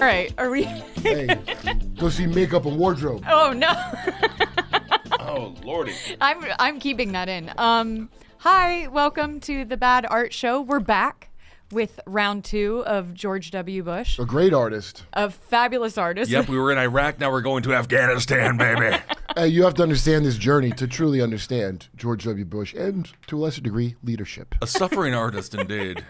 right, are we? Hey, go see Makeup and Wardrobe. Oh no. Oh lordy. I'm keeping that in. Hi, welcome to the Bad Art Show. We're back with round 2 of George W. Bush, A great artist. a fabulous artist. Yep, we were in Iraq. Now we're going to Afghanistan, baby. Hey, you have to understand this journey to truly understand George W. Bush and, to a lesser degree, leadership. A suffering artist, indeed.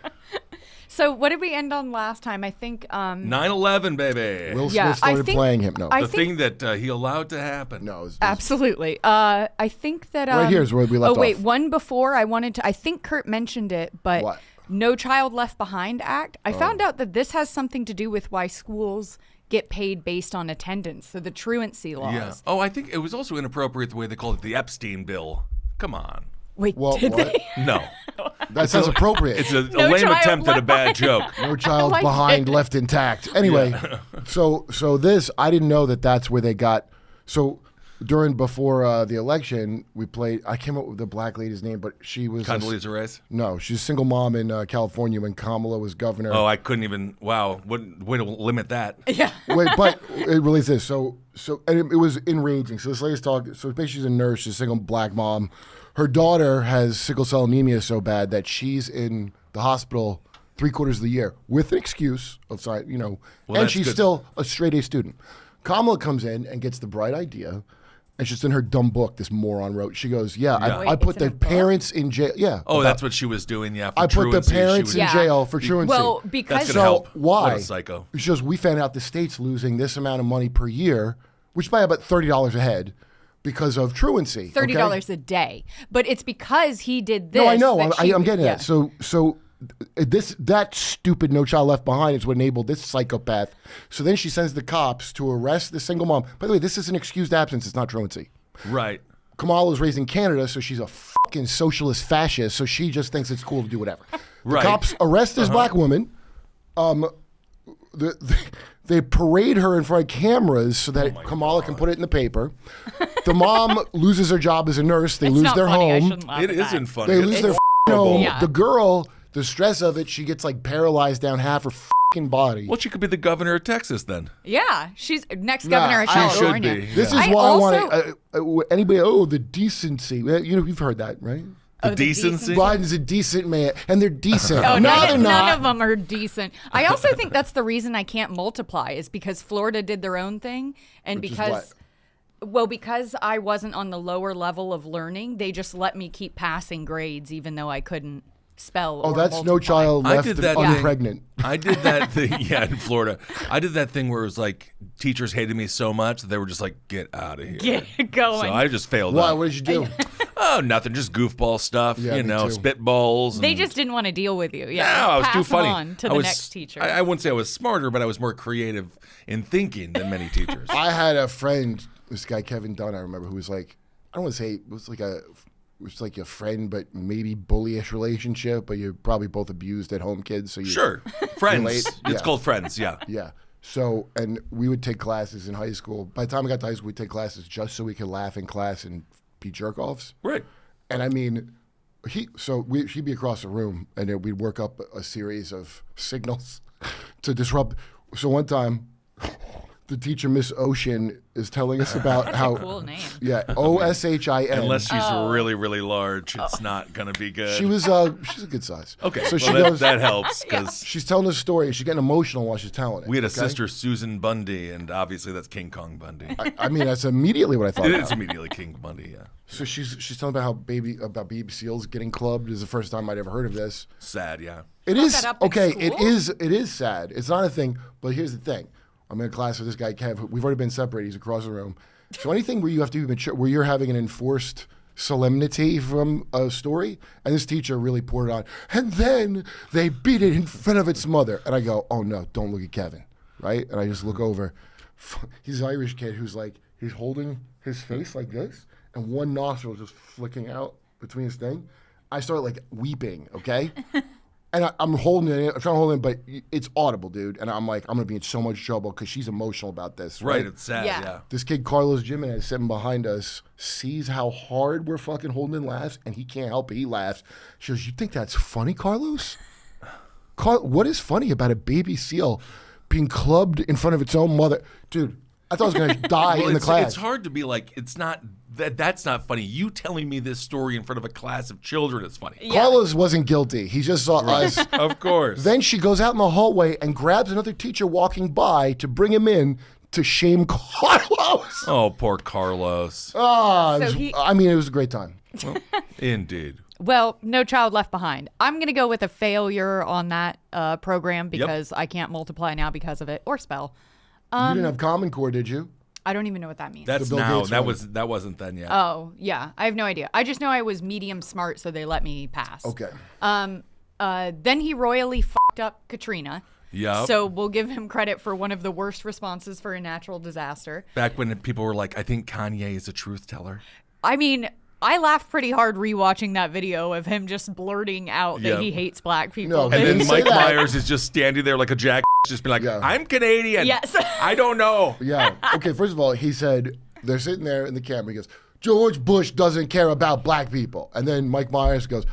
So what did we end on last time? I think 9/11, baby. Will Smith Yeah, I started think- playing him. No, I the think- thing that he allowed to happen. no. It's absolutely. I think that Right here is where we left Oh wait, off. one before I think Kurt mentioned it, but What? No Child Left Behind Act. I found out that this has something to do with why schools get paid based on attendance. So the truancy laws. Yeah. Oh, I think it was also inappropriate the way they called it the Epstein bill. Come on. Wait, Well, did what? they? No. That sounds appropriate. It's a No lame child attempt at a left bad behind. joke. No child like behind, it. left intact. Anyway, so this, I didn't know that that's where they got. So before the election, we played. I came up with the black lady's name, but she was Condoleezza Rice? No, she's a single mom in California when Kamala was governor. Oh, I couldn't even. Wow. What way to limit that? Yeah. Wait, but it really is. So and it was enraging. So this lady's talking. So basically, she's a nurse. She's a single black mom. Her daughter has sickle cell anemia so bad that she's in the hospital 3/4 of the year with an excuse of, Well, and that's she's good. still a straight A student. Kamala comes in and gets the bright idea, and she's in her dumb book. This moron wrote. She goes, "Yeah, Yeah. I Wait, put it's in the a book? parents in jail. Yeah, Oh, that's what she was doing. Yeah. For I put the truancy, she parents was- in Yeah. jail for truancy." Well, That's because gonna So help. why? What a psycho. She goes, we found out the state's losing this amount of money per year, which is by about $30 a head, because of truancy. $30 a day, but it's because he did this. No, I know. that she- I'm getting yeah. at. So that stupid No Child Left Behind is what enabled this psychopath. So then she sends the cops to arrest the single mom. By the way, this is an excused absence. It's not truancy. Right. Kamala was raised in Canada, so she's a fucking socialist fascist. So she just thinks it's cool to do whatever. The Right. cops arrest this black woman. They parade her in front of cameras so that Kamala can put it in the paper. The mom loses her job as a nurse. They It's lose not their funny. I home. shouldn't laugh It at that. isn't funny. They lose their home. Yeah. The girl, the stress of it, she gets like paralyzed down half her body. Well, she could be the governor of Texas then. Yeah, she's next Nah, governor of she should California. be. This Yeah. is why I also- want anybody. Oh, the decency. You've heard that, right? The decency. Biden's a decent man, and they're decent. Oh, no, they're none not. of them are decent. I also think that's the reason I can't multiply is because Florida did their own thing, and Which is because, well, because I wasn't on the lower level of learning, they just let me keep passing grades even though I couldn't spell. Oh, or that's multiply. no child I left did that thing. unpregnant. I did that thing, yeah, in Florida. I did that thing where it was like teachers hated me so much that they were just like, get out of here. Get going. So I just failed. Why? out. What did you do? Oh, nothing. Just goofball stuff, Yeah, you me know, too. spitballs. They and- just didn't want to deal with you. No, Yeah, I was pass too them funny. on to I the was, next teacher. I wouldn't say I was smarter, but I was more creative in thinking than many teachers. I had a friend, this guy Kevin Dunn, I remember, who was like, I don't want to say it was like a friend, but maybe bullyish relationship. But you're probably both abused at home kids, so you Sure. Friends. Relate? It's Yeah. called Friends, yeah. Yeah. So, and we would take classes in high school. By the time we got to high school, we'd take classes just so we could laugh in class and be jerk-offs. Right. And I mean, he'd be across the room, and then we'd work up a series of signals to disrupt. So one time, the teacher, Miss Ocean, is telling us about That's how a cool name. yeah, Oshin. Unless she's Oh. really, really large, it's not going to be good. She was she's a good size. Okay, so well, she that, goes. that helps because She's telling a story, and she's getting emotional while she's telling it. we had a okay? sister, Susan Bundy, and obviously that's King Kong Bundy. I mean, that's immediately what I thought. It about. is immediately King Bundy, yeah. So she's telling about how baby seals getting clubbed. Is the first time I'd ever heard of this. Sad, yeah. It Brought is that up in okay. school? It is sad. It's not a thing. But here's the thing. I'm in class with this guy Kev. We've already been separated. He's across the room. So anything where you have to be mature, where you're having an enforced solemnity from a story, and this teacher really poured it on. And then they beat it in front of its mother. And I go, oh no, don't look at Kevin, right? And I just look over. He's an Irish kid who's like, he's holding his face like this, and one nostril just flicking out between his thing. I start like weeping, okay? And I'm holding it, I'm trying to hold it, but it's audible, dude. And I'm like, I'm going to be in so much trouble because she's emotional about this, right? Right, it's sad, Yeah. yeah. This kid, Carlos Jimenez, sitting behind us, sees how hard we're fucking holding and laughs, and he can't help it. He laughs. She goes, you think that's funny, Carlos? What is funny about a baby seal being clubbed in front of its own mother. Dude, I thought I was going to die in the class. It's hard to be like, it's not, that's not funny. You telling me this story in front of a class of children is funny. Yeah. Carlos wasn't guilty. He just saw us. Of course. Then she goes out in the hallway and grabs another teacher walking by to bring him in to shame Carlos. Oh, poor Carlos. Ah, So it was a great time. Indeed. Well, No Child Left Behind. I'm going to go with a failure on that program because I can't multiply now because of it or spell. You didn't have Common Core, did you? I don't even know what that means. That's Bill now. Gates That one. wasn't then yet. Oh, yeah. I have no idea. I just know I was medium smart, so they let me pass. Okay. Then he royally fucked up Katrina. Yep. So we'll give him credit for one of the worst responses for a natural disaster. Back when people were like, I think Kanye is a truth teller. I mean, I laughed pretty hard rewatching that video of him just blurting out that he hates black people. No, And He then didn't say Mike that. Myers is just standing there like a jack, just be like, Yeah. I'm Canadian. Yes. I don't know. Yeah. Okay, first of all, he said, they're sitting there in the camera. He goes, George Bush doesn't care about black people. And then Mike Myers goes,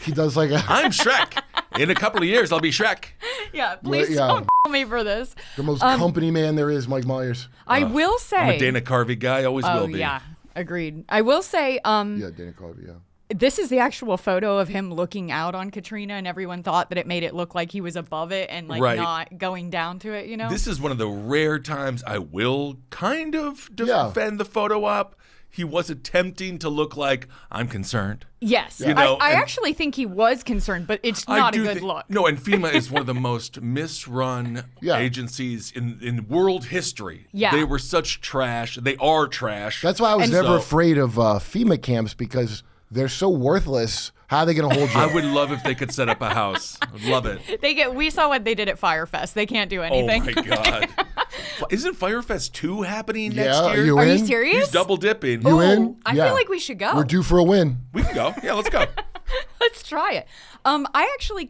he does like a... I'm Shrek. In a couple of years, I'll be Shrek. Yeah, please Yeah. don't call me for this. The most company man there is, Mike Myers. I will say. I'm a Dana Carvey guy. Always will be. Yeah, agreed. I will say, Yeah, Dana Carvey, yeah. this is the actual photo of him looking out on Katrina, and everyone thought that it made it look like he was above it and like Right. not going down to it, you know? This is one of the rare times I will kind of Yeah. defend the photo op. He was attempting to look like I'm concerned. Yes. You know, I and- actually think he was concerned, but it's not a good look. No, and FEMA is one of the most misrun Yeah. agencies in world history. Yeah. They were such trash. They are trash. That's why I was And never so- afraid of FEMA camps because they're so worthless. How are they going to hold you? I would love if they could set up a house. I would love it. We saw what they did at Firefest. They can't do anything. Oh my God. Isn't Firefest 2 happening Yeah, next are year? you Are you in? serious? He's double dipping. You Ooh, in? I Yeah. feel like we should go. We're due for a win. We can go. Yeah, let's go. Let's try it. I actually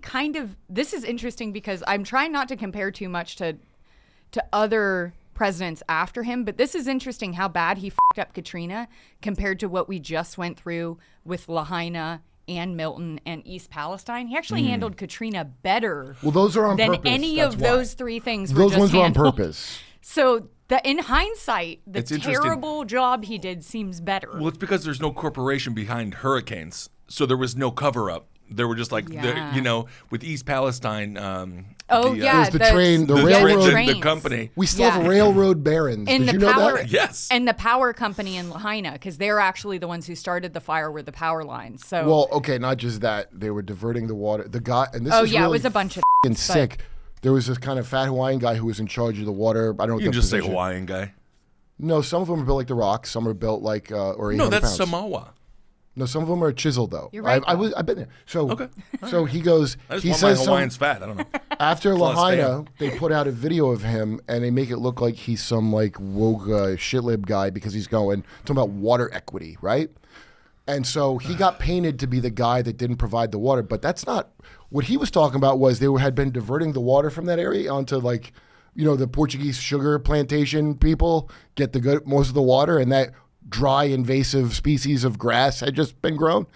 this is interesting because I'm trying not to compare too much to other presidents after him, but this is interesting how bad he fucked up Katrina compared to what we just went through with Lahaina and Milton and East Palestine. He actually handled Katrina better Well, those are on than purpose. any That's of why. those three things were Those just ones were on handled. purpose. So in hindsight, the It's interesting. terrible job he did seems better. Well, it's because there's no corporation behind hurricanes, so there was no cover up. There were just like, Yeah. with East Palestine. Oh, the, yeah. There's the train, the the, railroad. the trains. company. We still have Yeah. railroad barons. And Did the you know power, that? Yes. and the power company in Lahaina, because they're actually the ones who started the fire with the power lines. So, Well, okay, not just that. They were diverting the water. The guy, and this oh is yeah, really it was a bunch of f***ing sick. There was this kind of fat Hawaiian guy who was in charge of the water. I don't know. You can just say Hawaiian guy. No, some of them are built like the Rock. Some are built like or 800 No, that's pounds. Samoa. No, some of them are chiseled though. You're right, I've been there. So Okay. So he goes. I just He want my says some, Hawaiians fat. I don't know. after less Lahaina, they put out a video of him and they make it look like he's some like woke shitlib guy because he's talking about water equity, right? And so he got painted to be the guy that didn't provide the water, but that's not what he was talking about. Was they had been diverting the water from that area onto like, the Portuguese sugar plantation people get most of the water, and that dry invasive species of grass had just been grown.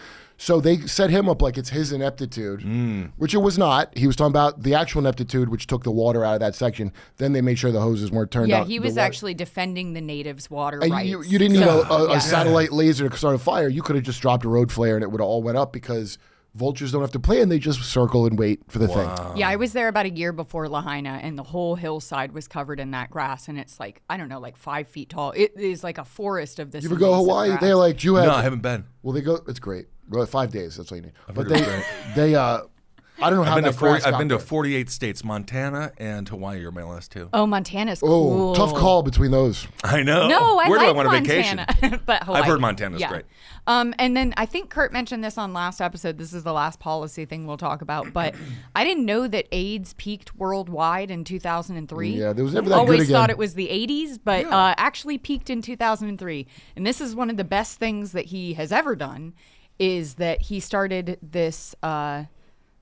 So they set him up like it's his ineptitude, which it was not. He was talking about the actual ineptitude, which took the water out of that section. Then they made sure the hoses weren't turned yeah, out. he was actually defending the natives' water And rights. you didn't need So, a satellite laser to start a fire. You could have just dropped a road flare and it would have all went up because vultures don't have to plan. They just circle and wait for the thing. Yeah, I was there about a year before Lahaina, and the whole hillside was covered in that grass, and it's like, I don't know, like 5 feet tall. It is like a forest of this. You ever go to invasive Hawaii? grass. They're like, you have. No, I haven't been. Well, they go. It's great. Well, 5 days. That's all you need. But heard it's they I don't know how I've been that grass I've got been to there. 48 states. Montana and Hawaii are my last two. Oh, Montana's Oh, cool. tough call between those. I know. No, I Where like do I want a Montana, vacation? but Hawaii. I've heard Montana's great. And then I think Kurt mentioned this on last episode. This is the last policy thing we'll talk about. But I didn't know that AIDS peaked worldwide in 2003. Yeah, there was never that good Always again. thought it was the 80s, but actually peaked in 2003. And this is one of the best things that he has ever done, is that he started this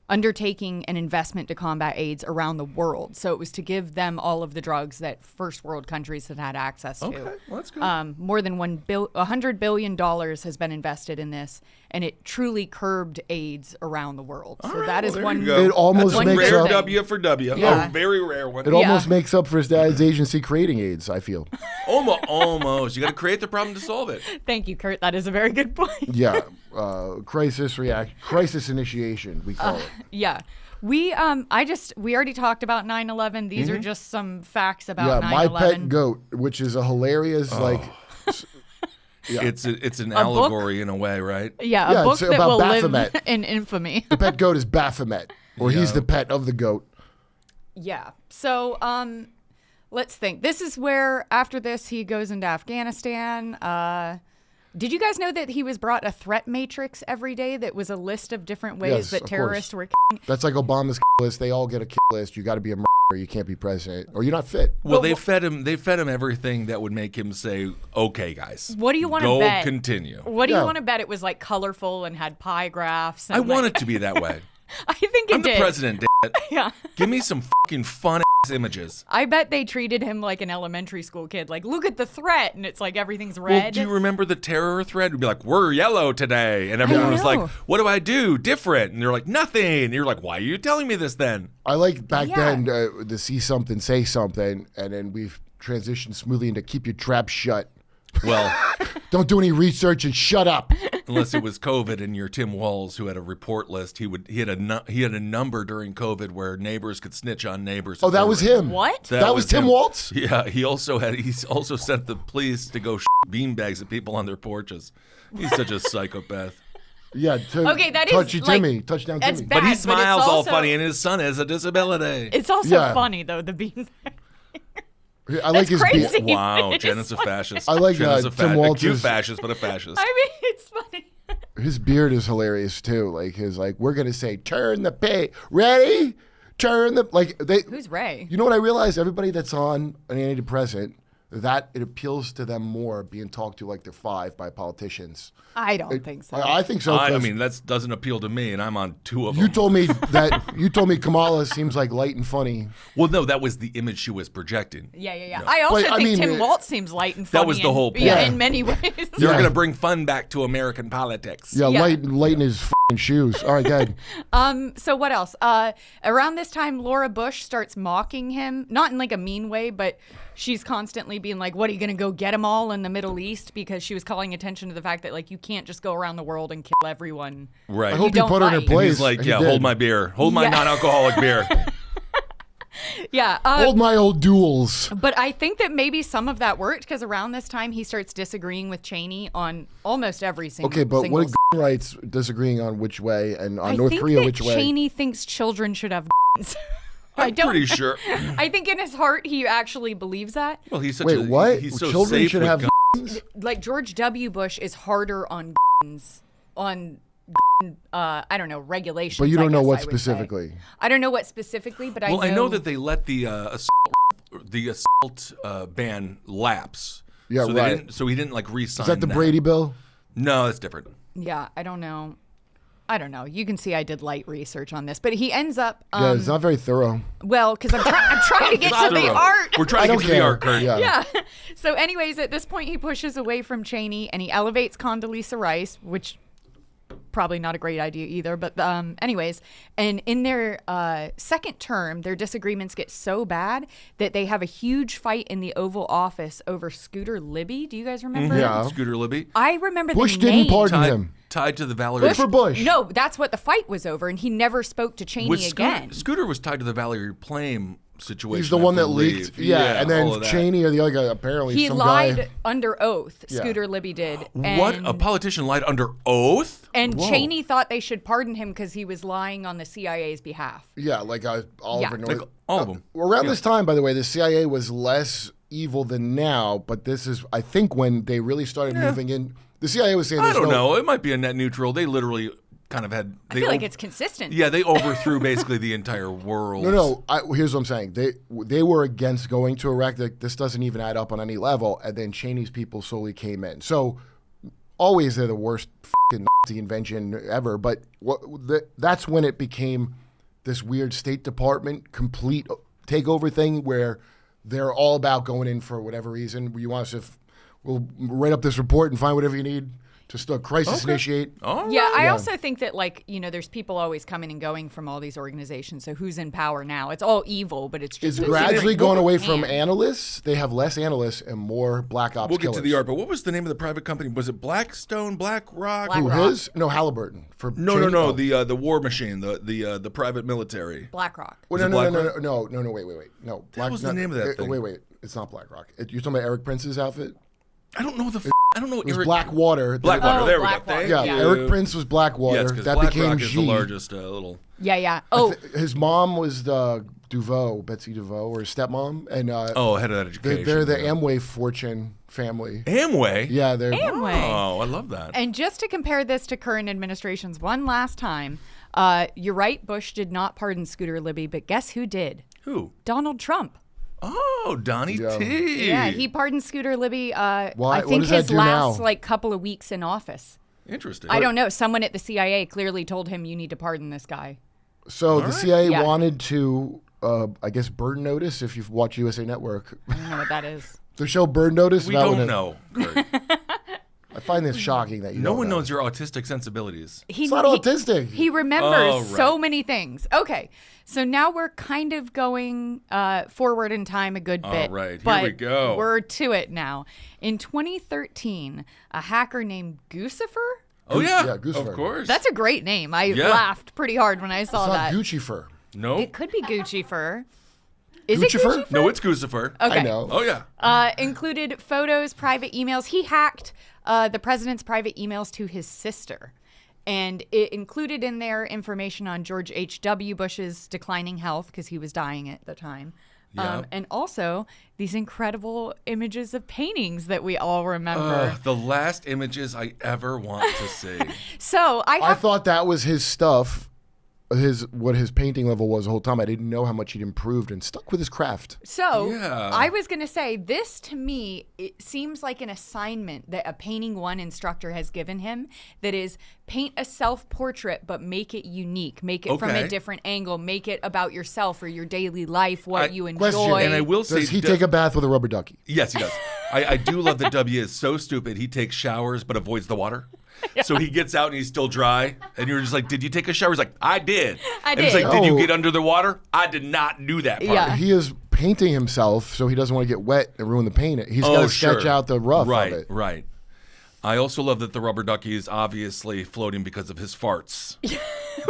undertaking an investment to combat AIDS around the world. So it was to give them all of the drugs that first world countries had access to. Okay, well, that's good. More than $100 billion has been invested in this, and it truly curbed AIDS around the world. So that is one. It almost That's a makes rare up. W for W. Yeah. A very rare one. It almost makes up for his dad's agency creating AIDS, I feel. Almost. You got to create the problem to solve it. Thank you, Kurt. That is a very good point. Yeah. Crisis initiation, we call it. Yeah. We already talked about 9/11. These are just some facts about Yeah, 9/11. My Pet Goat, which is a hilarious, yeah. It's an allegory in a way, right? Yeah, Yeah, a book it's that about will Baphomet. live in infamy. The pet goat is Baphomet, or he's the pet of the goat. Yeah. So, let's think. This is where, after this, he goes into Afghanistan. Did you guys know that he was brought a threat matrix every day that was a list of different ways Yes, that of terrorists course. were That's like Obama's list. They all get a list. You got to be a murderer. You can't be president, or you're not fit. Well, they fed him everything that would make him say, "Okay, guys, What do you want to go bet? continue." What do you Yeah. want to bet it was like colorful and had pie graphs? And I want it to be that way. I think it I'm did. the president. Damn it. Yeah. Give me some fucking fun ass images. I bet they treated him like an elementary school kid. Like, look at the threat, and it's like everything's Well, red. do you remember the terror thread? It'd be like, "We're yellow today," and everyone was like, know. "What do I do different?" And they're like, "Nothing." And you're like, "Why are you telling me this then?" I like back Yeah. then to see something, say something, and then we've transitioned smoothly into keep your trap shut. Well, Don't do any research and shut up. unless it was COVID and you're Tim Walz, who had a report list, he had a number during COVID where neighbors could snitch on neighbors. Oh, if they that was were- him. What? That was Tim him. Waltz? Yeah, he's also sent the police to go beanbags at people on their porches. He's such a psychopath. Yeah. Okay, that is, Touchy like, Timmy. Touchdown that's Timmy. bad. But he it's smiles all also- funny, and his son has a disability. It's also Yeah. funny, though, the bean. I like his crazy. beard. Wow, It's Jenna's a fascist. I like, Jenna's Tim a cute Waltz's- fascist, but a fascist. I mean, it's funny. His beard is hilarious too. Like we're gonna say, turn the pay. Ready? Turn the Who's Ray? You know what I realized? Everybody that's on an antidepressant, that it appeals to them more being talked to like they're 5 by politicians. I don't think so. I think so. I 'cause mean, that doesn't appeal to me, and I'm on 2 of you them. told me Kamala seems like light and funny. Well, no, that was the image she was projecting. Yeah. I also But, I think mean, Tim Waltz seems light and funny. That was the whole point. Yeah, Yeah. in many ways. You're Yeah. going to bring fun back to American politics. Yeah, Yeah. light in his f***ing shoes. All right, good. So what else? Around this time, Laura Bush starts mocking him, not in like a mean way, but she's constantly being like, "What, are you gonna go get them all in the Middle East?" Because she was calling attention to the fact that like you can't just go around the world and kill everyone. Right. I hope he don't put her in her like. place. He's like, and he yeah, did. hold my beer. Hold my Yeah. non-alcoholic beer. Yeah. Hold my old duels. But I think that maybe some of that worked because around this time he starts disagreeing with Cheney on almost every single. Okay, but single what are rights disagreeing on which way and on I North think Korea that which way? Cheney thinks children should have. I I'm don't. pretty sure. I think in his heart he actually believes that. Well, he's such Wait, a what? He's so Children safe should with have guns. Like George W. Bush is harder on I don't know, regulations. But you don't I know guess what I would say. specifically. I don't know what specifically, but Well, I know that they let the assault ban lapse. Yeah, so right. So he didn't like re-sign. Is that the Brady bill? No, that's different. Yeah, I don't know. You can see I did light research on this, but he ends up Yeah, it's not very thorough. well, because I'm trying to get to the Thorough. art. We're trying I to don't get to the care. art, Kurt. Yeah. Yeah. So, anyways, at this point, he pushes away from Cheney and he elevates Condoleezza Rice, which probably not a great idea either. But anyways, and in their second term, their disagreements get so bad that they have a huge fight in the Oval Office over Scooter Libby. Do you guys remember? Yeah. Scooter Libby. I remember Bush the didn't name. pardon him. Tied to the Valerie. Good for Bush. No, that's what the fight was over, and he never spoke to Cheney With again. Scooter was tied to the Valerie Plame situation. He's the I one that believe. leaked. Yeah, and all then of that. Cheney or the other guy, apparently He some lied guy. under oath. Yeah. Scooter Libby did. What? And, A politician lied under oath? and Whoa. Cheney thought they should pardon him because he was lying on the CIA's behalf. Yeah, like Oliver Yeah. North. Like all of them. Around Yeah. this time, by the way, the CIA was less evil than now, but this is, I think, when they really started moving in. The CIA was saying, I there's don't no, know. It might be a net neutral. They literally kind of had. I feel like it's consistent. Yeah, they overthrew basically the entire world. No. Here's what I'm saying. They were against going to Iraq. Like, this doesn't even add up on any level. And then Cheney's people slowly came in. So always they're the worst f***ing the invention ever. But that's when it became this weird State Department complete takeover thing where they're all about going in for whatever reason. You want us to, we'll write up this report and find whatever you need to start crisis initiate. All Yeah, right. I also think that, like, you know, there's people always coming and going from all these organizations. So who's in power now? It's all evil, but it's just It's gradually different going away from hand. analysts. They have less analysts and more black ops We'll get killers. to the art, but what was the name of the private company? Was it Blackstone, BlackRock? Black- Who, Rock. his? No, Halliburton. For No, Cheney- no, oh. no. The war machine, the private military. BlackRock. Well, Was it no, BlackRock? no, wait. No. That was the name of that thing. Wait. It's not BlackRock. You're talking about Eric Prince's outfit? I don't know I don't know. It was Eric. Blackwater. Blackwater. Oh, there we Blackwater. go. Yeah, Thank you. Eric Prince was Blackwater. Yes, because that BlackRock became is G. the largest little. Yeah. Oh, His mom was DuVoe, Betsy DuVoe, or his stepmom, and Head of that education. they're the yeah. Amway fortune family. Amway. Yeah, they're Amway. Oh, I love that. And just to compare this to current administrations one last time, you're right, Bush did not pardon Scooter Libby, but guess who did? Who? Donald Trump. Oh, Donnie Yeah. T. Yeah, he pardoned Scooter Libby. I What think does that his do last now? couple of weeks in office. Interesting. I don't know. Someone at the CIA clearly told him you need to pardon this guy. So the CIA Yeah. wanted to, I guess, Bird Notice. If you've watched USA Network, I don't know what that is. the show Bird Notice. We that one- don't know. Kurt. I find this shocking that you. No don't one know. knows your autistic sensibilities. It's not autistic. He remembers Oh, right. so many things. Okay, so now we're kind of going forward in time a good All bit. right, here but we go. We're to it now. In 2013, a hacker named Guccifer. Oh yeah, yeah, Goosefur. of course. That's a great name. I Yeah. laughed pretty hard when I saw It's not that. Gucci fur. no, It could be Gucci fur. Is Gucci it fur? Gucci fur? no, it's Guccifer. Okay. I know. Oh yeah. Included photos, private emails. He hacked the president's private emails to his sister. And it included in there information on George H.W. Bush's declining health because he was dying at the time. Yeah. And also these incredible images of paintings that we all remember. The last images I ever want to see. So I I have thought that was his stuff. What his painting level was the whole time. I didn't know how much he'd improved and stuck with his craft. So Yeah. I was going to say, this to me, it seems like an assignment that a painting one instructor has given him that is paint a self-portrait, but make it unique. Make it from a Okay. different angle. Make it about yourself or your daily life, what you enjoy. Question. And I will say, Does he take a bath with a rubber ducky? Yes, he does. I do love that W is so stupid. He takes showers but avoids the water. So he gets out and he's still dry. And you're just like, did you take a shower? He's like, I did. I And it's did. like, did you No. get under the water? I did not do that part. Yeah. He is painting himself, so he doesn't want to get wet and ruin the paint. He's got to sketch sure. out the rough right, of it. Right. I also love that the rubber ducky is obviously floating because of his farts.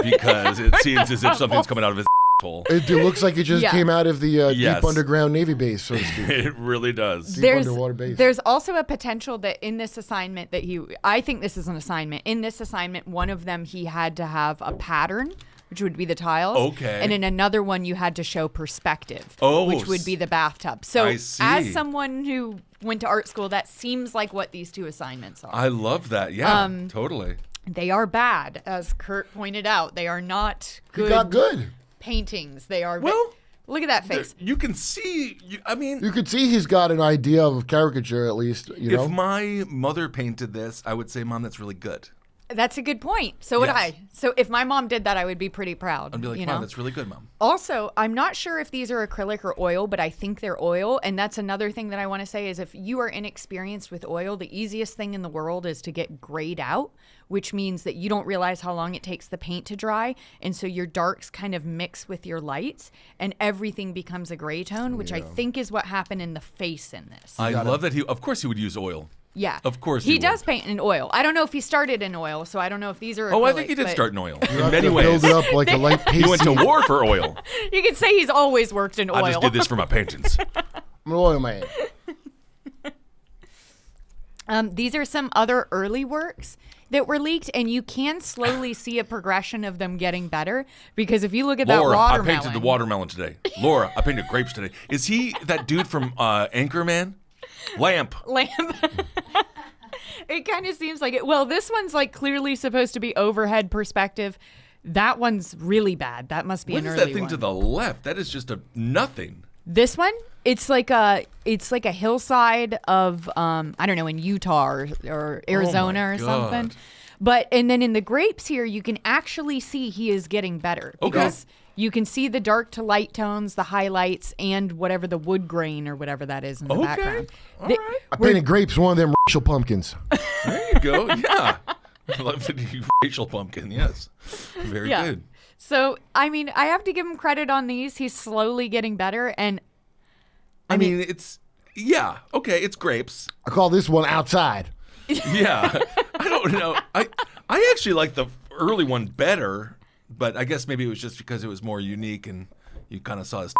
Because it seems as if something's coming out of his asshole. It looks like it just Yeah. came out of the Yes. deep underground Navy base, so to speak. It really does. Deep there's underwater base. there's also a potential that in this assignment that I think this is an assignment. In this assignment, one of them he had to have a pattern, which would be the tiles. Okay. And in another one you had to show perspective, Oh, which would be the bathtub. So I see. as someone who went to art school, that seems like what these two assignments are. I love that. Yeah, totally. They are bad, as Kurt pointed out. They are not He good, got good. paintings. They are Well, look at that face. You can see, I mean, You could see he's got an idea of caricature, at least. You know, if my mother painted this, I would say, Mom, that's really good. That's a good point. So would Yes. I. So if my mom did that, I would be pretty proud. I'd be like, you Mom, know? that's really good, Mom. Also, I'm not sure if these are acrylic or oil, but I think they're oil. And that's another thing that I want to say is if you are inexperienced with oil, the easiest thing in the world is to get grayed out, which means that you don't realize how long it takes the paint to dry. And so your darks kind of mix with your lights and everything becomes a gray tone, which I think is what happened in the face in this. I love that of course he would use oil. Yeah. Of course he he does would. paint in oil. I don't know if he started in oil, so I don't know if these are Oh, I acrylic, think he did but start in oil. you In have many to ways. build it up like a light pasty. He went to war for oil. You could say he's always worked in oil. I just did this for my paintings. I'm an oil man. These are some other early works that were leaked, and you can slowly see a progression of them getting better. Because if you look at Laura, that I watermelon, painted the watermelon today. Laura, I painted grapes today. Is he that dude from Anchorman? Lamp. lamp. It kind of seems like it. Well, this one's like clearly supposed to be overhead perspective. That one's really bad. That must be What an is early that thing one. to the left? That is just a nothing. This one, it's like a hillside of I don't know, in Utah or Arizona or God. something. And then in the grapes here, you can actually see he is getting better. Okay. Because you can see the dark to light tones, the highlights, and whatever the wood grain or whatever that is in the background. All right. I painted grapes, one of them racial pumpkins. There you go. Yeah. I love the racial pumpkin. Yes. Very good. So, I mean, I have to give him credit on these. He's slowly getting better. And I mean, it's, yeah. Okay. It's grapes. I call this one outside. Yeah. I don't know. I actually like the early one better. But I guess maybe it was just because it was more unique and you kind of saw his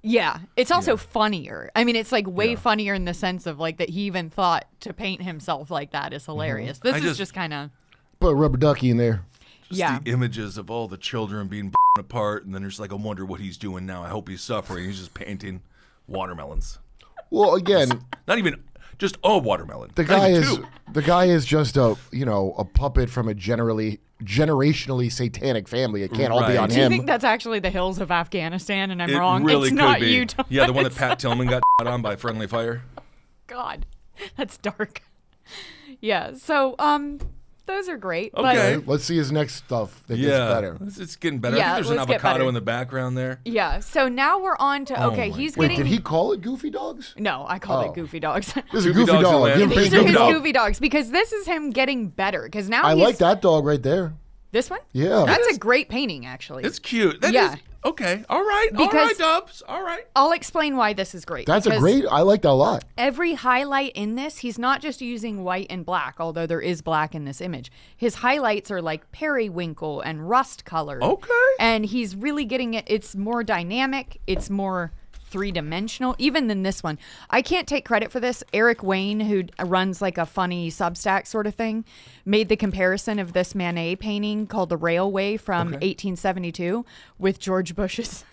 yeah, it's also funnier. I mean, it's like way funnier in the sense of like that he even thought to paint himself like that is hilarious. This is just kind of put a rubber ducky in there. the images of all the children being apart, and then there's like, I wonder what he's doing now. I hope he's suffering. He's just painting watermelons. Well, again, Not even just a watermelon. the guy is just a puppet from a generationally satanic family. It can't all be Right. on Do you him. think that's actually the hills of Afghanistan and I'm It wrong? really It's could not be. you, Thomas. Yeah, the one that Pat Tillman got on by friendly fire. God, that's dark. Yeah, so those are great. Okay. But Let's see his next stuff that gets Yeah, better. it's getting better. Yeah, I think there's an let's get avocado better. in the background there. yeah, so now we're on to okay, my he's Wait, getting did he call it Goofy Dogs? No, I called Oh. it Goofy Dogs. This is a Goofy Goofy Dogs Dog. Land. You haven't These painted are Goofy his Dog. Goofy Dogs because this is him getting better because now I he's like that dog right there. this one. Yeah. That's a great painting actually. It's cute. That Yeah. is- okay. All right. All Because- right, Dubs. All right. I'll explain why this is great. That's a because great. I like that a lot. Every highlight in this, he's not just using white and black, although there is black in this image. His highlights are like periwinkle and rust color. Okay. And he's really getting it. It's more dynamic. It's more three-dimensional, even than this one. I can't take credit for this. Eric Wayne, who runs like a funny Substack sort of thing, made the comparison of this Manet painting called The Railway from 1872 with George Bush's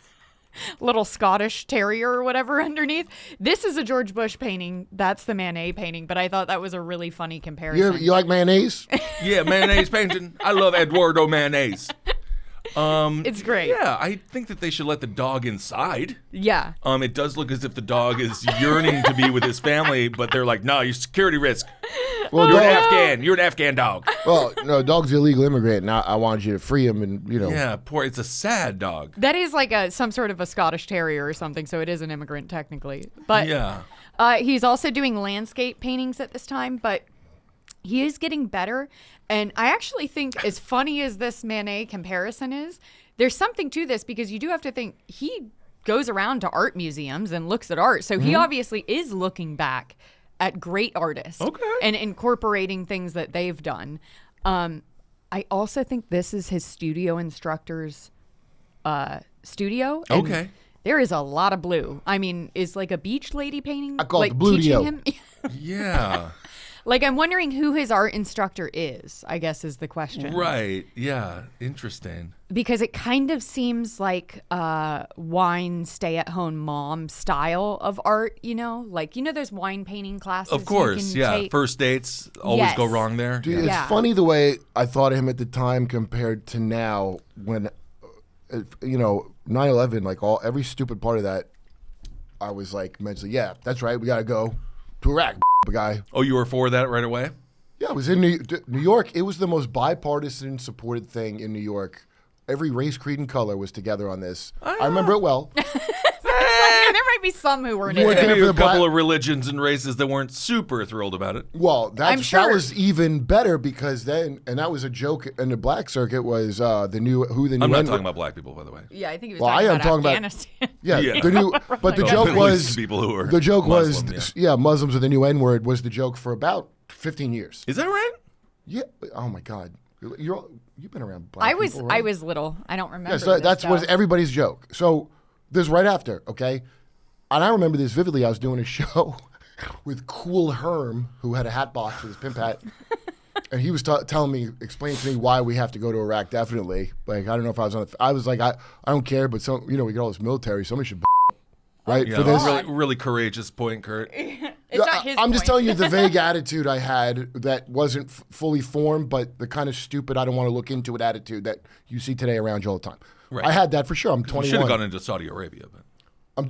little Scottish terrier or whatever underneath. This is a George Bush painting. That's the Manet painting. But I thought that was a really funny comparison. You like mayonnaise? Yeah, mayonnaise painting. I love Eduardo mayonnaise. It's great. Yeah, I think that they should let the dog inside. Yeah. It does look as if the dog is yearning to be with his family, but they're like, no, you're security risk. Well, You're an dog, Afghan. You're an Afghan dog. well, no, dog's an illegal immigrant, and I wanted you to free him, and Yeah, poor. It's a sad dog. That is like some sort of a Scottish terrier or something, so it is an immigrant technically. But Yeah. he's also doing landscape paintings at this time, but he is getting better. And I actually think, as funny as this Manet comparison is, there's something to this because you do have to think he goes around to art museums and looks at art. So he obviously is looking back at great artists and incorporating things that they've done. I also think this is his studio instructor's studio. and Okay. There is a lot of blue. I mean, is like a beach lady painting I call it like the Blue teaching Dio. him? Yeah. Like, I'm wondering who his art instructor is, I guess is the question. Right. Yeah. Interesting. Because it kind of seems like wine stay-at-home mom style of art, Like, those wine painting classes Of you course. can Yeah. take? First dates always go Yes. wrong there. Dude, Yeah. it's Yeah. funny the way I thought of him at the time compared to now. When 9/11, like every stupid part of that, I was like mentally, yeah, that's right, we gotta go to Iraq, guy. Oh, you were for that right away? Yeah, I was in New York. It was the most bipartisan supported thing in New York. Every race, creed, and color was together on this. I remember it well. There might be some who weren't You in weren't it. there Maybe for a the couple black- of religions and races that weren't super thrilled about it. Well, I'm that sure. was even better because then, and that was a joke in the black circuit was the new I'm not talking about black people, by the way. Yeah, I think he was Well, I talking am about talking about- Afghanistan. Yeah, Yeah. the new. But the God. joke At least was people who are the joke Muslim, was Muslims are the new N word was the joke for about 15 years. Is that right? Yeah. Oh my God. You've been around black I was people, right? little. I don't remember. Yeah, so this that's was stuff. everybody's joke. So this right after, okay? And I remember this vividly. I was doing a show with Cool Herm, who had a hat box with his pimp hat. And he was telling me, explaining to me why we have to go to Iraq, definitely. Like, I don't know if I was on I was like, I don't care, but we get all this military. Somebody should right, Yeah, for this. really, really courageous point, Kurt. It's not his I'm just point. telling you the vague attitude I had that wasn't fully formed, but the kind of stupid, I don't want to look into it attitude that you see today around you all the time. Right. I had that for sure. I'm You should have 21. gone into Saudi Arabia, but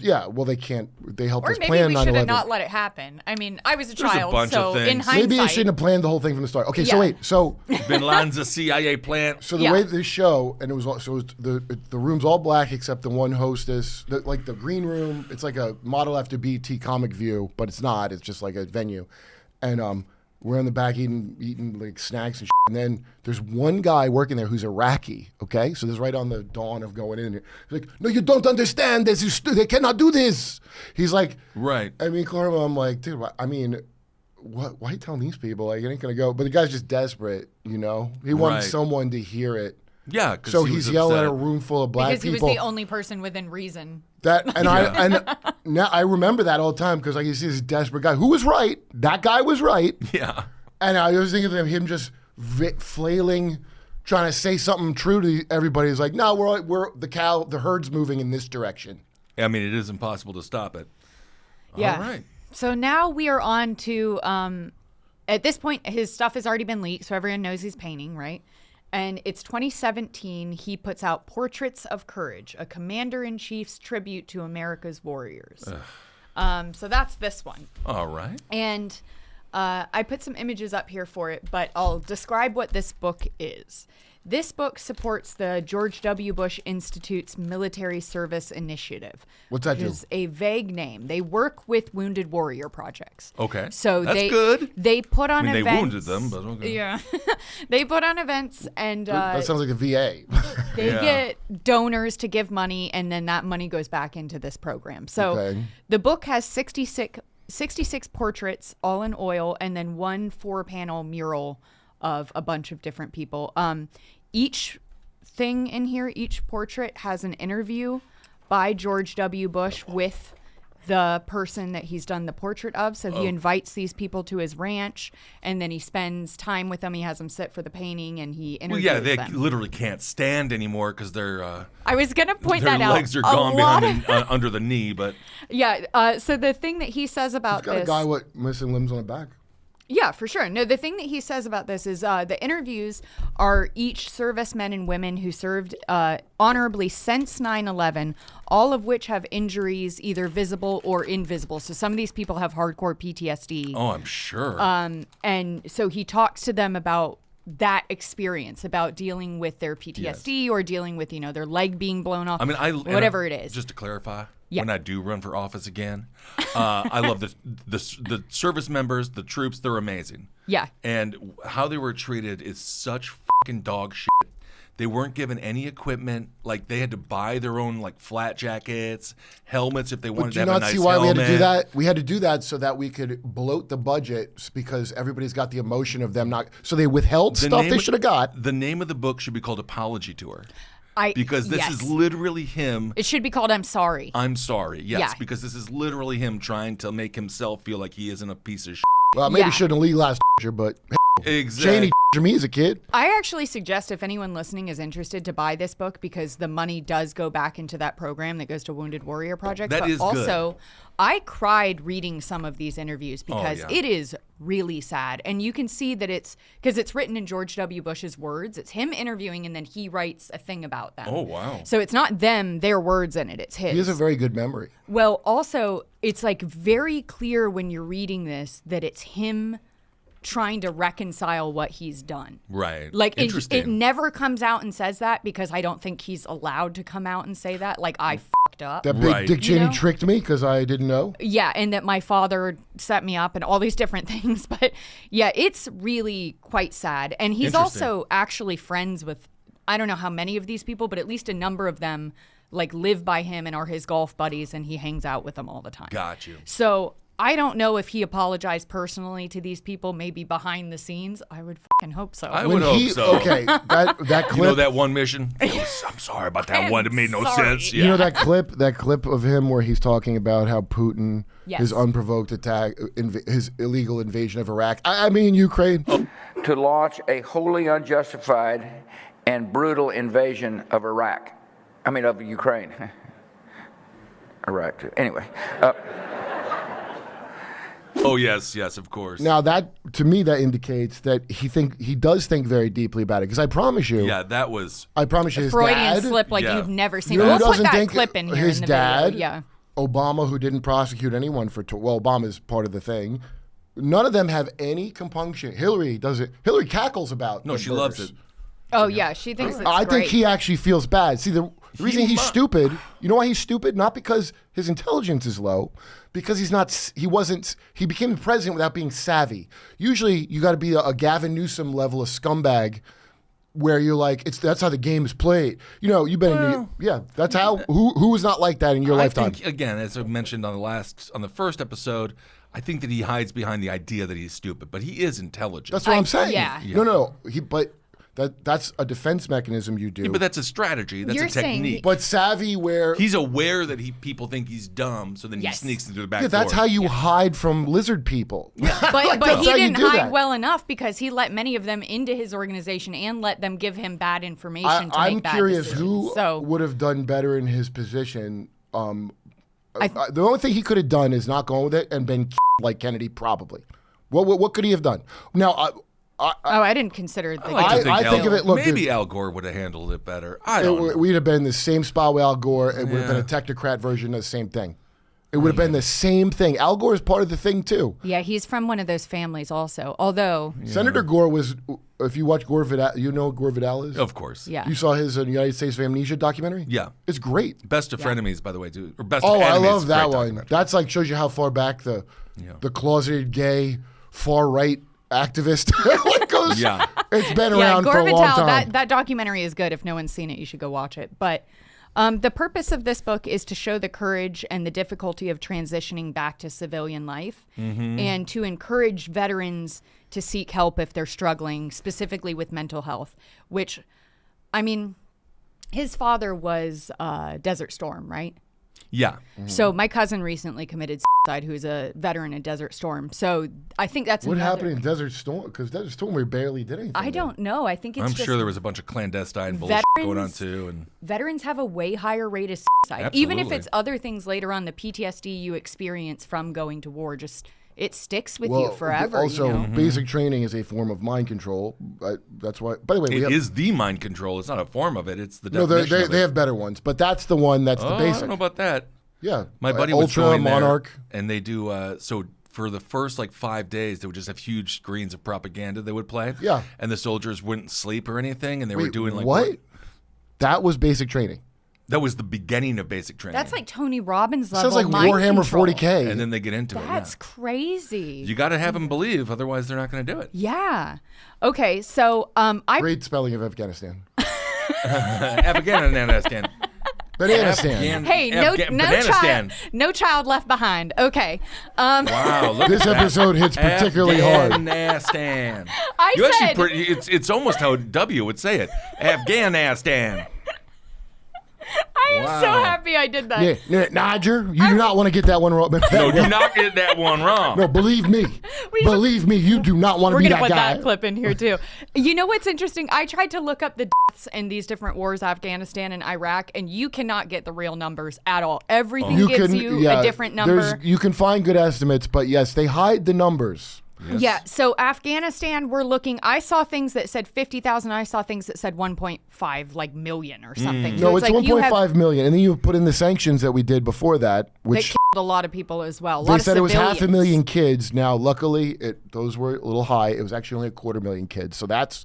Yeah, well, they can't. They helped Or us maybe plan we 9/11. should have not let it happen. I mean, I was a There's a child, bunch so of in things. hindsight, Maybe I shouldn't have planned the whole thing from the start. Okay, so Yeah. wait, so Bin Laden's a CIA plant. so the Yeah. way this show, and it was the room's all black except the one hostess, like the green room. It's like a model after BT Comic View, but it's not. It's just like a venue, and we're in the back eating like snacks and shit. And then there's one guy working there who's Iraqi. Okay, so this is right on the dawn of going in. He's like, no, you don't understand this. They cannot do this. He's like, Right. I mean, Claremont, I'm like, dude, I mean, what? Why are you telling these people? Like, it ain't gonna go. But the guy's just desperate, you know. He wanted Right. someone to hear it. Yeah. 'Cause So he he's was yelling at upset. a room full of black because he was people. the only person within reason. And now I remember that all the time because like you see this desperate guy who was right. That guy was right. Yeah. And I was thinking of him just flailing, trying to say something true to everybody. He's like, no, the herd's moving in this direction. I mean, it is impossible to stop it. Yeah. All right. So now we are on to, at this point, his stuff has already been leaked, so everyone knows he's painting, right? And it's 2017. He puts out Portraits of Courage, a commander-in-chief's tribute to America's warriors. So that's this one. All right. And I put some images up here for it, but I'll describe what this book is. This book supports the George W. Bush Institute's Military Service Initiative. What's that which do? is a vague name. They work with wounded warrior projects. Okay. So That's good. They put on I mean, events. they wounded them, but okay. Yeah. They put on events and That sounds like a VA. they Yeah. get donors to give money, and then that money goes back into this program. So Okay. the book has 66 portraits, all in oil, and then one 4-panel mural of a bunch of different people. Each thing in here, each portrait has an interview by George W. Bush with the person that he's done the portrait of. So he invites these people to his ranch, and then he spends time with them. He has them sit for the painting, and he Well, interviews yeah, they them. literally can't stand anymore because their I was going to point their that out. legs are A gone lot behind under the knee. But Yeah. So the thing that he says about Got a this, guy with missing limbs on the back. yeah, for sure. No, the thing that he says about this is the interviews are each servicemen and women who served honorably since 9/11, all of which have injuries either visible or invisible. So some of these people have hardcore PTSD. oh, I'm sure. And so he talks to them about that experience, about dealing with their PTSD or dealing with, their leg being blown off. I mean, whatever it is. Just to clarify, Yeah. when I do run for office again, I love the service members, the troops. They're amazing. Yeah. And how they were treated is such fucking dog shit. They weren't given any equipment. Like, they had to buy their own, like, flat jackets, helmets if they wanted Do to you have a not nice see why helmet. we had to do that? We had to do that so that we could bloat the budget because everybody's got the emotion of them not. So they withheld stuff they should have got. The name of the book should be called Apology Tour. Because this yes. is literally him. It should be called I'm Sorry. I'm sorry. Yes, Yeah. because this is literally him trying to make himself feel like he isn't a piece of shit. Well, maybe Yeah. shouldn't leave last year, but Exactly. Cheney me as a kid. I actually suggest if anyone listening is interested to buy this book because the money does go back into that program that goes to Wounded Warrior Projects. That but is also, I cried reading some of these interviews because yeah. it is really sad. And you can see that it's because it's written in George W. Bush's words. It's him interviewing and then he writes a thing about them. Oh, wow. So it's not them, their words in it. It's his. He has a very good memory. Well, also, it's like very clear when you're reading this that it's him trying to reconcile what he's done. Right. Like Interesting. it never comes out and says that because I don't think he's allowed to come out and say that. Like I fucked up. That big Right. Dick Cheney know? tricked me because I didn't know. Yeah, and that my father set me up and all these different things. But yeah, it's really quite sad. And he's Interesting. also actually friends with, I don't know how many of these people, but at least a number of them like live by him and are his golf buddies and he hangs out with them all the time. Got you. So I don't know if he apologized personally to these people, maybe behind the scenes. I would fucking hope so. I would hope so. Okay, that clip. You know that one mission? I'm sorry about that one. It made no sorry. sense. You Yeah. know that clip of him where he's talking about how Putin, Yes. his unprovoked attack, his illegal invasion of Iraq. I mean Ukraine. To launch a wholly unjustified and brutal invasion of Iraq. I mean, of Ukraine. Iraq, too. Anyway. Oh, yes, of course. Now that to me that indicates that he does think very deeply about it. Because I promise you, Yeah, that was. I promise you, his Freudian dad. slip like Yeah. you've never seen. You know who We'll put doesn't that think clip in here his in the dad- video. Yeah. Obama, who didn't prosecute anyone for, well, Obama's part of the thing. None of them have any compunction. Hillary does it. Hillary cackles about. No, she loves it. Oh yeah, she thinks it's I great. think he actually feels bad. See, the reason he's stupid, you know why he's stupid? Not because his intelligence is low, because he became the president without being savvy. Usually you got to be a Gavin Newsom level of scumbag where you're like, that's how the game is played. You know, you've been, that's how, who was not like that in your lifetime? I think, again, as I mentioned on the first episode, I think that he hides behind the idea that he's stupid, but he is intelligent. That's what I'm saying. Yeah. No. But that's a defense mechanism you do. Yeah, but that's a strategy. That's You're a saying technique. But savvy where He's aware that people think he's dumb, so then he sneaks into the back door. that's how you hide from lizard people. But That's he how you didn't do hide that. well enough because he let many of them into his organization and let them give him bad information to I'm make bad curious decisions. who So would have done better in his position. The only thing he could have done is not going with it and been like Kennedy, probably. What could he have done? Now, I didn't consider the I think of it. Look, maybe Al Gore would have handled it better. I don't know. we'd have been in the same spot with Al Gore. It would have been a technocrat version of the same thing. It would have been the same thing. Al Gore is part of the thing too. Yeah, he's from one of those families also. Although Senator Gore was. If you watch Gore Vidal, you know who Gore Vidal is. Of course. yeah. You saw his United States of Amnesia documentary. Yeah. It's great. Best of frenemies, by the way, too. Or best of Oh, I enemies, love that great one. documentary. That's like shows you how far back the closeted gay far right activist it goes. Yeah. It's been Yeah, around Gore for a long Vidal, time. that documentary is good. If no one's seen it, you should go watch it. But the purpose of this book is to show the courage and the difficulty of transitioning back to civilian life and to encourage veterans to seek help if they're struggling, specifically with mental health, which, I mean, his father was Desert Storm, right? Yeah. So my cousin recently committed suicide, who's a veteran in Desert Storm. So I think that's What another- happened in Desert Storm? Because Desert Storm, we barely did anything. I don't know. I think it's I'm just sure there was a bunch of clandestine bullshit going on, too. And veterans have a way higher rate of suicide. Even if Absolutely. it's other things later on, the PTSD you experience from going to war it sticks with you forever. Also, you know? basic training is a form of mind control. That's why. By the way, it is the mind control. It's not a form of it. It's the no, definition of they it. have better ones, but that's the one that's the I basic. don't know about that. Yeah, My buddy was Ultra going there, Monarch. and they do so for the first 5 days they would just have huge screens of propaganda they would play. Yeah. And the soldiers wouldn't sleep or anything, and they were Wait, doing what? That was basic training. That was the beginning of basic training. That's like Tony Robbins level. Sounds like mind Warhammer control. 40K. and then they get into That's it. crazy. Yeah. You got to have them believe, otherwise they're not going to do it. Yeah. Okay. So I Great spelling of Afghanistan. Afghanistan. Bananistan. hey no child left behind. Okay. Wow, look This at that. episode hits particularly hard. Afghanistan. I You said- actually it's almost how W would say it. Afghanistan. I am so Wow. happy I did that. Yeah, Niger, you do not want to get that one wrong. No, do not get that one wrong. No, believe me. Believe me, you do not want to We're be gonna that put guy. that clip in here too. You know what's interesting? I tried to look up the deaths in these different wars, Afghanistan and Iraq, and you cannot get the real numbers at all. Everything gives you a different number. You can find good estimates, but yes, they hide the numbers. Yes. Yeah. So Afghanistan, we're looking. I saw things that said 50,000. I saw things that said 1.5 million or something. So No, it's like you have 1.5 million, and then you put in the sanctions that we did before that, that which killed a lot of people as well. A lot they of said it was civilians. 500,000 kids. Now, luckily, those were a little high. It was actually only 250,000 kids. So that's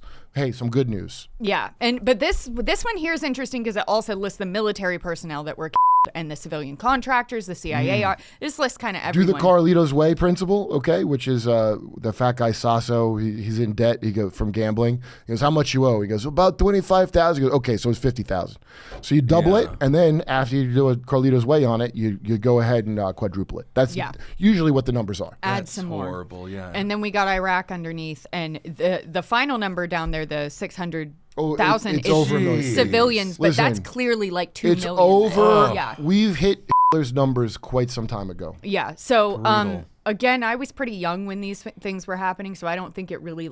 some good news. Yeah, but this one here is interesting because it also lists the military personnel that were killed and the civilian contractors, the CIA. This lists kind of Do everyone. the Carlitos Way principle, okay, which is the fat guy Sasso. He's in debt. He goes from gambling. He goes, "How much you owe?" He goes, "About 25,000." He goes, "Okay, so it's 50,000." So you double it, and then after you do a Carlitos Way on it, you go ahead and quadruple it. That's usually what the numbers are. Add That's some more. horrible, yeah. And then we got Iraq underneath, and the final number down there, the 600,000 it's over a is million. civilians, but that's Listen, clearly like 2 It's million. over. Yeah. We've hit Hitler's numbers quite some time ago. Yeah. So, Brutal. again, I was pretty young when these things were happening, so I don't think it really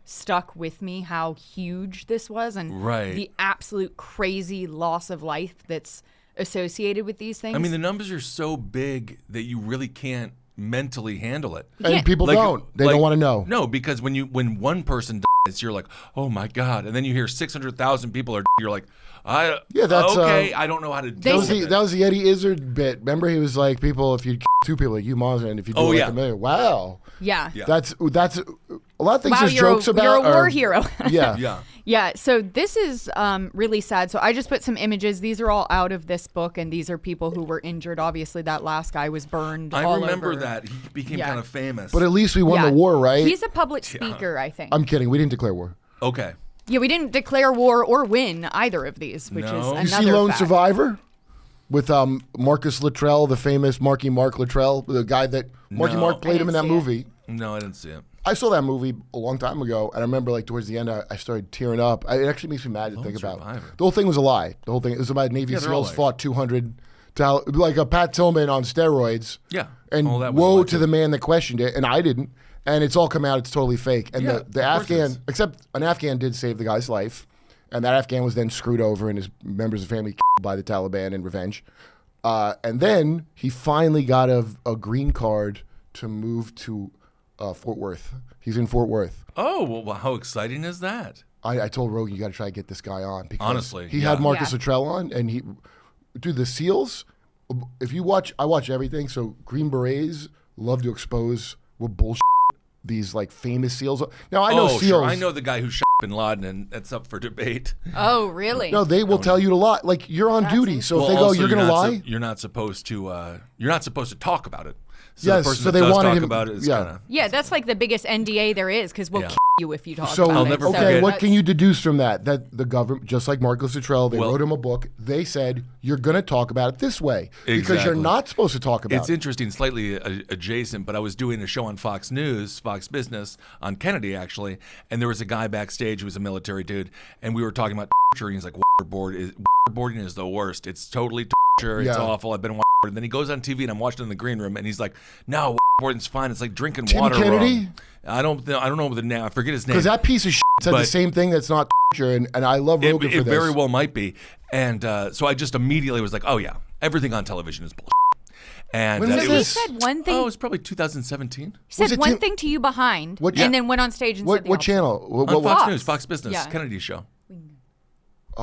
stuck with me how huge this was and Right. the absolute crazy loss of life that's associated with these things. I mean, the numbers are so big that you really can't mentally handle it. And people don't. They don't want to know. No, because when one person you're like, oh my God. And then you hear 600,000 people are, you're like, Yeah, that's, okay, I don't know how to do that was the Eddie Izzard bit. Remember, he was like, people, if you kill 2 people, like you monster, and if you do like a million, wow. Yeah. That's a lot of things Wow, there's jokes about. You're a war hero. Yeah. Yeah. Yeah, so this is really sad. So I just put some images. These are all out of this book, and these are people who were injured. Obviously, that last guy was burned. I all remember over. that. He became kind of famous. But at least we won Yeah. the war, right? He's a public speaker, I think. I'm kidding. We didn't declare war. Okay. Yeah, we didn't declare war or win either of these, which is No. another You see Lone fact. Survivor? With Marcus Luttrell, the famous Marky Mark Luttrell, the guy that Marky No. Mark played him in that didn't see movie. No, I didn't see it. I saw that movie a long time ago, and I remember like towards the end, I started tearing up. It actually makes me mad to think about. Survivor. The whole thing was a lie. The whole thing, it was about Navy they're all SEALs lies. fought 200, like a Pat Tillman on steroids. Yeah. And Oh, that was a woe lie, to too. the man that questioned it, and I didn't. And it's all come out. It's totally fake. And Yeah, the of course it Afghan, is. except an Afghan did save the guy's life, and that Afghan was then screwed over, and his members of the family killed by the Taliban in revenge. And then he finally got a green card to move to Fort Worth. He's in Fort Worth. Oh, well, how exciting is that? I told Rogan, you got to try to get this guy on because Honestly, he yeah. had Marcus Yeah. Luttrell on, and the SEALs. If you watch, I watch everything. So Green Berets love to expose what bullshit these like famous SEAls. Now I know SEALs. Sure. I know the guy who shot Bin Laden, and that's up for debate. Oh, really? No, they will tell you to lie. Like you're on duty, so if they go, also, you're going to not lie. you're not supposed to. You're not supposed to talk about it. So Yes, the person so that they does wanted talk him- about it is yeah. kind of. Yeah, that's like the biggest NDA there is because we'll Yeah. kill you if you talk So about I'll it. never So okay, forget- what can you deduce from that? That the government, just like Marcus Luttrell, they Well- wrote him a book. They said you're going to talk about it this way because you're Exactly. not supposed to talk about It's it. interesting, slightly adjacent, but I was doing a show on Fox News, Fox Business, on Kennedy actually, and there was a guy backstage who was a military dude, and we were talking about torture, and he's like, waterboarding is the worst. It's totally torture. It's Yeah. awful. I've been waterboarded. And then he goes on TV, and I'm watching in the green room, and he's like, no, waterboarding's fine. It's like drinking Tim water. Kennedy? I don't know the name. I forget his name. Because that piece of shit said the But- same thing. That's not torture, and I love Rogan for it this. very well might be. And so I just immediately was like, oh yeah, everything on television is bullshit. And When was it So he this? said one thing. Oh, it was probably 2017. He said Was it one Tim- thing to you behind, What- and then went on stage and said What the what opposite. channel? What, On Fox Fox. News, Fox Business, Yeah. Kennedy show.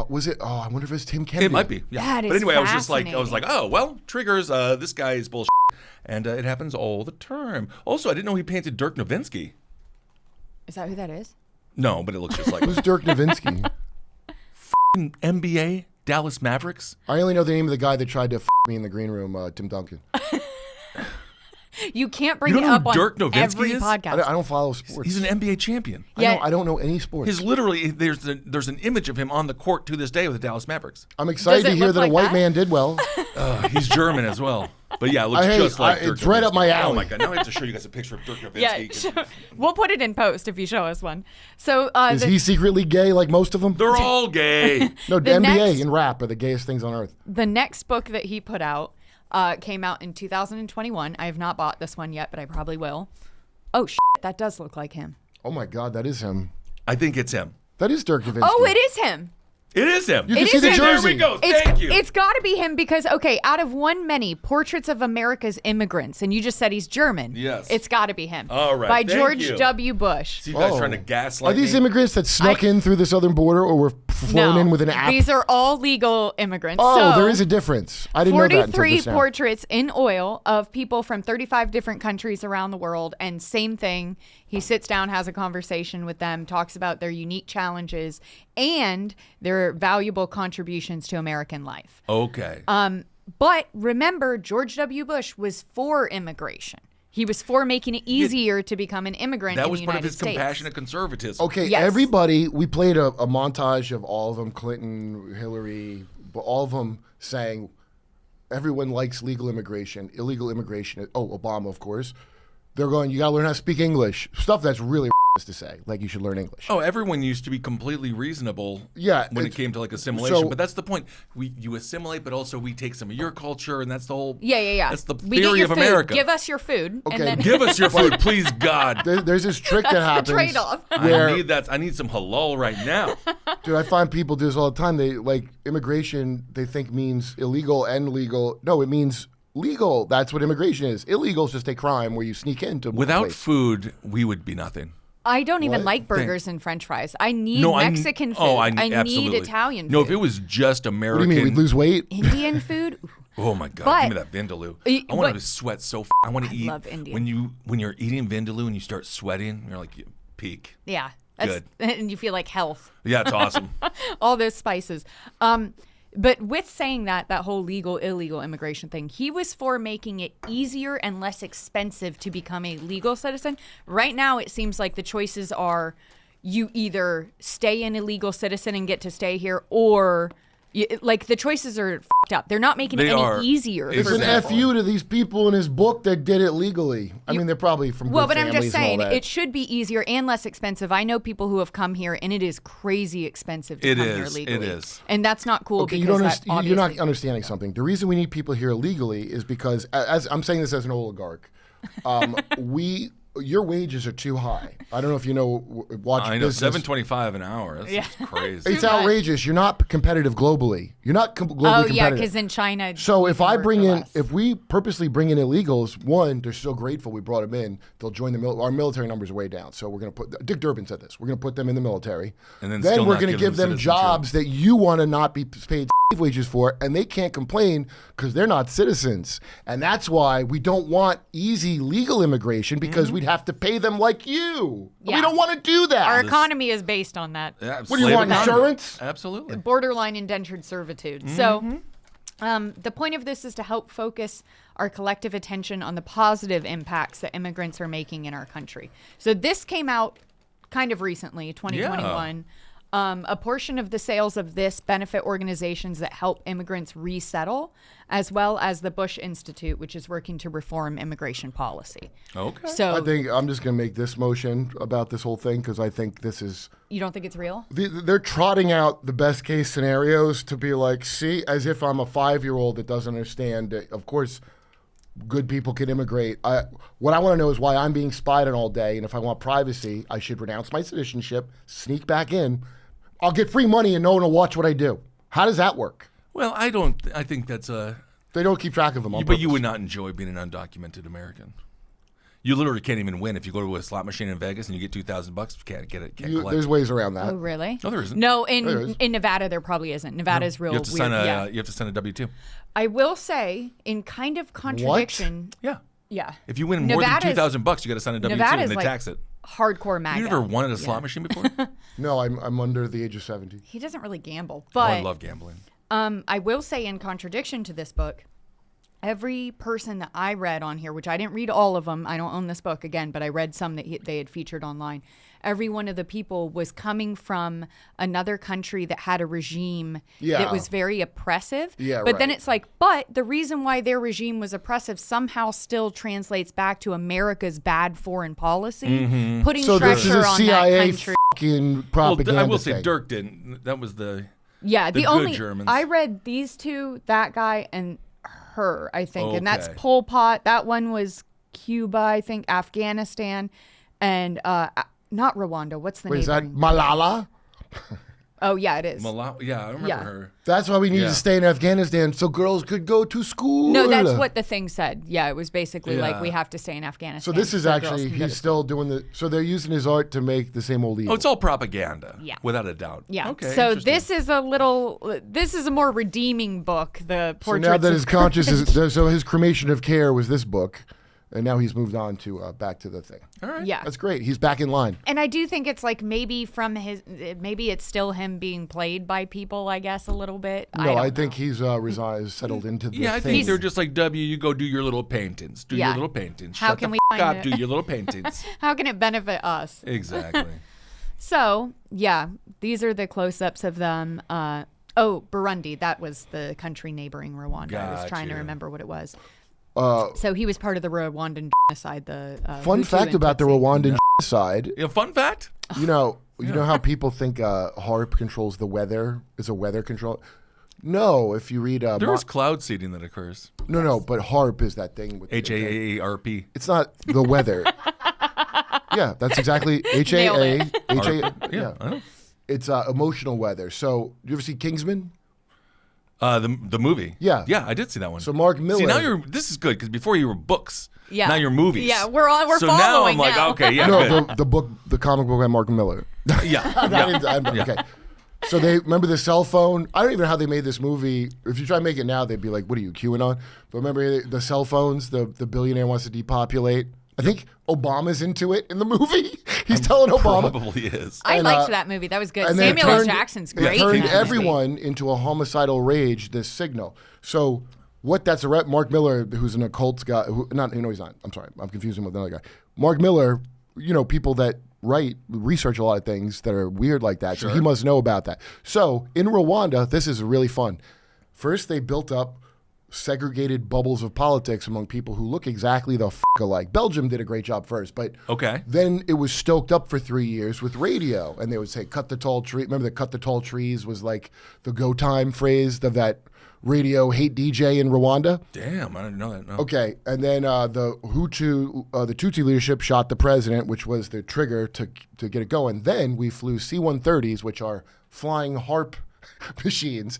was it? Oh, I wonder if it's Tim Kennedy. It might be. Yeah. That But is anyway, I was like, fascinating. oh well, triggers. This guy is bullshit, and it happens all the time. Also, I didn't know he painted Dirk Nowitzki. Is that who that is? No, but it looks just like Who's Dirk Nowitzki? NBA Dallas Mavericks. I only know the name of the guy that tried to me in the green room, Tim Duncan. You can't bring You it don't know up who on Dirk Nowitzki every is? podcast. I don't follow sports. He's an NBA champion. Yeah. I don't know any sports. His literally there's an image of him on the court to this day with the Dallas Mavericks. I'm excited Does to it hear look that like a white that? man did well. He's German as well. But yeah, it looks Hey, just like Dirk it's right up Nowitzki. my Oh alley. my god! Now I have to show you guys a picture of Dirk Nowitzki. Yeah, 'cause we'll put it in post if you show us one. So Is he secretly gay like most of them? They're all gay. No, the NBA next- and rap are the gayest things on earth. the next book that he put out came out in 2021. I have not bought this one yet, but I probably will. Oh shit, that does look like him. Oh my God, that is him. I think it's him. That is Dirk Nowitzki. Oh, it is him. It is him. You can It see is the him. jersey. There we go. It's, Thank you. It's got to be him because, okay, out of one many portraits of America's immigrants, and you just said he's German. Yes. It's got to be him. All right, By thank George you. W. Bush. See you guys Oh. trying to gaslight Are these me? immigrants that snuck in through the southern border or were flown in with an app? These are all legal immigrants. Oh, so, there is a difference. I didn't know that until 43 just now. portraits in oil of people from 35 different countries around the world. And same thing. He sits down, has a conversation with them, talks about their unique challenges and their valuable contributions to American life. Okay. But remember, George W. Bush was for immigration. He was for making it easier to become an immigrant that in was the part United of his States. compassionate conservatism. Okay, Yes. everybody, we played a montage of all of them, Clinton, Hillary, but all of them saying everyone likes legal immigration, illegal immigration. Oh, Obama, of course. They're going, you got to learn how to speak English. Stuff that's really to say, like you should learn English. Oh, everyone used to be completely reasonable Yeah, when it it's- came to like assimilation. so- but that's the point. You assimilate, but also we take some of your culture, and that's the whole Yeah. That's the We get theory your of food. America. Give us your food. Okay. And then Give us your food, please, God. There's this trick that happens. the trade-off. Where, I need that. I need some halal right now. dude, I find people do this all the time. They like immigration, they think means illegal and legal. No, it means legal. That's what immigration is. Illegal is just a crime where you sneak into a Without place. food, we would be nothing. I don't even What? like burgers and French fries. I need No, Mexican food. I need absolutely. Italian food. No, if it was just What do American. you mean? We'd lose weight? Indian food. Oh my God! But- give me that vindaloo. I what- want to sweat so. I want to eat. love Indian. When you're eating vindaloo and you start sweating, you're like, you peak. Yeah, that's, and you feel like health. Yeah, it's awesome. All those spices. But with saying that whole legal illegal immigration thing, he was for making it easier and less expensive to become a legal citizen. Right now, it seems like the choices are you either stay an illegal citizen and get to stay here, or like the choices are fucked up. They're not making it any easier. It's for an people. FU to these people in his book that did it legally. I mean, they're probably from Well, good but I'm just families and all saying that. it should be easier and less expensive. I know people who have come here, and it is crazy expensive to It come here is. legally. It is. And that's not cool Okay, because you're not understanding something. The reason we need people here legally is because, as I'm saying this as an oligarch, your wages are too high. I don't know if you know, watch I know, business. $7.25 an hour. That's just crazy. It's outrageous. You're not competitive globally. You're not globally Oh yeah, competitive. because in China. So you if can I work bring for in, less. if we purposely bring in illegals, one, they're so grateful we brought them in. They'll join the our military numbers are way down. So we're going to put, Dick Durbin said this, we're going to put them in the military. And then still we're not going to give give them them citizenship. jobs that you want to not be paid wages for, and they can't complain because they're not citizens. And that's why we don't want easy legal immigration, because we'd have to pay them like you. Yeah. We don't want to do that. our economy is based on that. Yeah, What do you slave want, economy. insurance? Absolutely. Borderline indentured servitude. Mm-hmm. So, the point of this is to help focus our collective attention on the positive impacts that immigrants are making in our country. So this came out kind of recently, 2021. A portion of the sales of this benefit organizations that help immigrants resettle, as well as the Bush Institute, which is working to reform immigration policy. Okay. So I think I'm just going to make this motion about this whole thing because I think this is. you don't think it's real? They're trotting out the best case scenarios to be like, see, as if I'm a 5-year-old that doesn't understand. Of course, good people can immigrate. What I want to know is why I'm being spied on all day, and if I want privacy, I should renounce my citizenship, sneak back in. I'll get free money and no one will watch what I do. How does that work? Well, I think that's a. They don't keep track of them on But you purpose. would not enjoy being an undocumented American. You literally can't even win if you go to a slot machine in Vegas and you get $2,000. You can't get it. Can't collect. There's ways around that. Oh, really? No, there isn't. No, There is. in Nevada there probably isn't. Nevada's real You have to weird. sign a. Yeah. You have to send a W-2. I will say, in kind of contradiction. Yeah. Yeah. If you win more than Nevada's- $2,000, you got to sign a W-2 Nevada's and they like tax it. hardcore MAGA. You never wanted a slot machine before? No, I'm under the age of 70. He doesn't really gamble, Oh, but I love gambling. I will say, in contradiction to this book, every person that I read on here, which I didn't read all of them, I don't own this book again, but I read some that they had featured online. Every one of the people was coming from another country that had a regime Yeah. that was very oppressive. Yeah, but then right. it's like, but the reason why their regime was oppressive somehow still translates back to America's bad foreign policy, putting So this is pressure a on CIA that country. fucking Well, propaganda I will say thing. Dirk didn't. That was the. Yeah, the the good only Germans. I read these two, that guy and her, I think, and that's Okay. Pol Pot. That one was Cuba, I think, Afghanistan, and not Rwanda. What's the Wait, is that neighboring? Malala? Oh yeah, it is. Yeah, I remember Yeah. her. That's why we need Yeah. to stay in Afghanistan so girls could go to school. No, that's what the thing said. Yeah, it was basically like Yeah. we have to stay in Afghanistan. So this is girls actually, can go he's to still doing the, so they're using his art to make the same old evil. Oh, it's all propaganda. Yeah. Without a doubt. Yeah. Okay. So interesting. this is a more redeeming book. The So portraits. now that of his conscious is, so his cremation of care was this book, and now he's moved on to back to the thing. All right. yeah. That's great. He's back in line. And I do think it's like maybe maybe it's still him being played by people, I guess, a little bit. No, I don't think know. he's resigned, settled into the Yeah, I thing. think they're just like W. You go do your little paintings. Do Yeah. your little paintings. How Shut can the we f- find up. it? Do your little paintings. How can it benefit us? Exactly. So, yeah, these are the close-ups of them. Burundi, that was the country neighboring Rwanda. I was trying to Gotcha. remember what it was. So he was part of the Rwandan genocide. Fun Hutu fact and about the Tutsi. Rwandan genocide. Yeah, fun fact. You know how people think HARP controls the weather? Is a weather control? No, if you read There is cloud seeding that occurs. no, but HARP is that thing with HAARP. It's not the weather. Yeah, that's exactly Nailed HAA. Yeah. I know. It's emotional weather. So, you ever see Kingsman? The movie. Yeah. Yeah, I did see that one. So Mark Miller. See, now this is good because before you were books. Yeah. Now you're movies. Yeah, we're so now I'm following like, now. okay, yeah, no, good. the comic book by Mark Miller. Yeah. Okay. So they remember the cell phone. I don't even know how they made this movie. If you try to make it now, they'd be like, "What are you QAnon?" But remember the cell phones. The billionaire wants to depopulate. I think Obama's into it in the movie. He's telling Obama. Probably is. I And, liked that movie. That was good. And then Samuel L. Jackson's great. It turned in that everyone into a homicidal rage. This signal. So what? That's Mark Miller, who's an occult guy. He's not. I'm sorry. I'm confusing him with another guy. Mark Miller. People that research a lot of things that are weird like that. Sure. So he must know about that. So in Rwanda, this is really fun. First, they built up segregated bubbles of politics among people who look exactly the alike. Belgium did a great job first, but then it was stoked up for 3 years with radio, and they would say, cut the tall tree. Remember the cut the tall trees was like the go time phrase of that radio hate DJ in Rwanda? Damn, I didn't know that. No. Okay, and then the Tutsi leadership shot the president, which was the trigger to get it going. Then we flew C-130s, which are flying harp machines.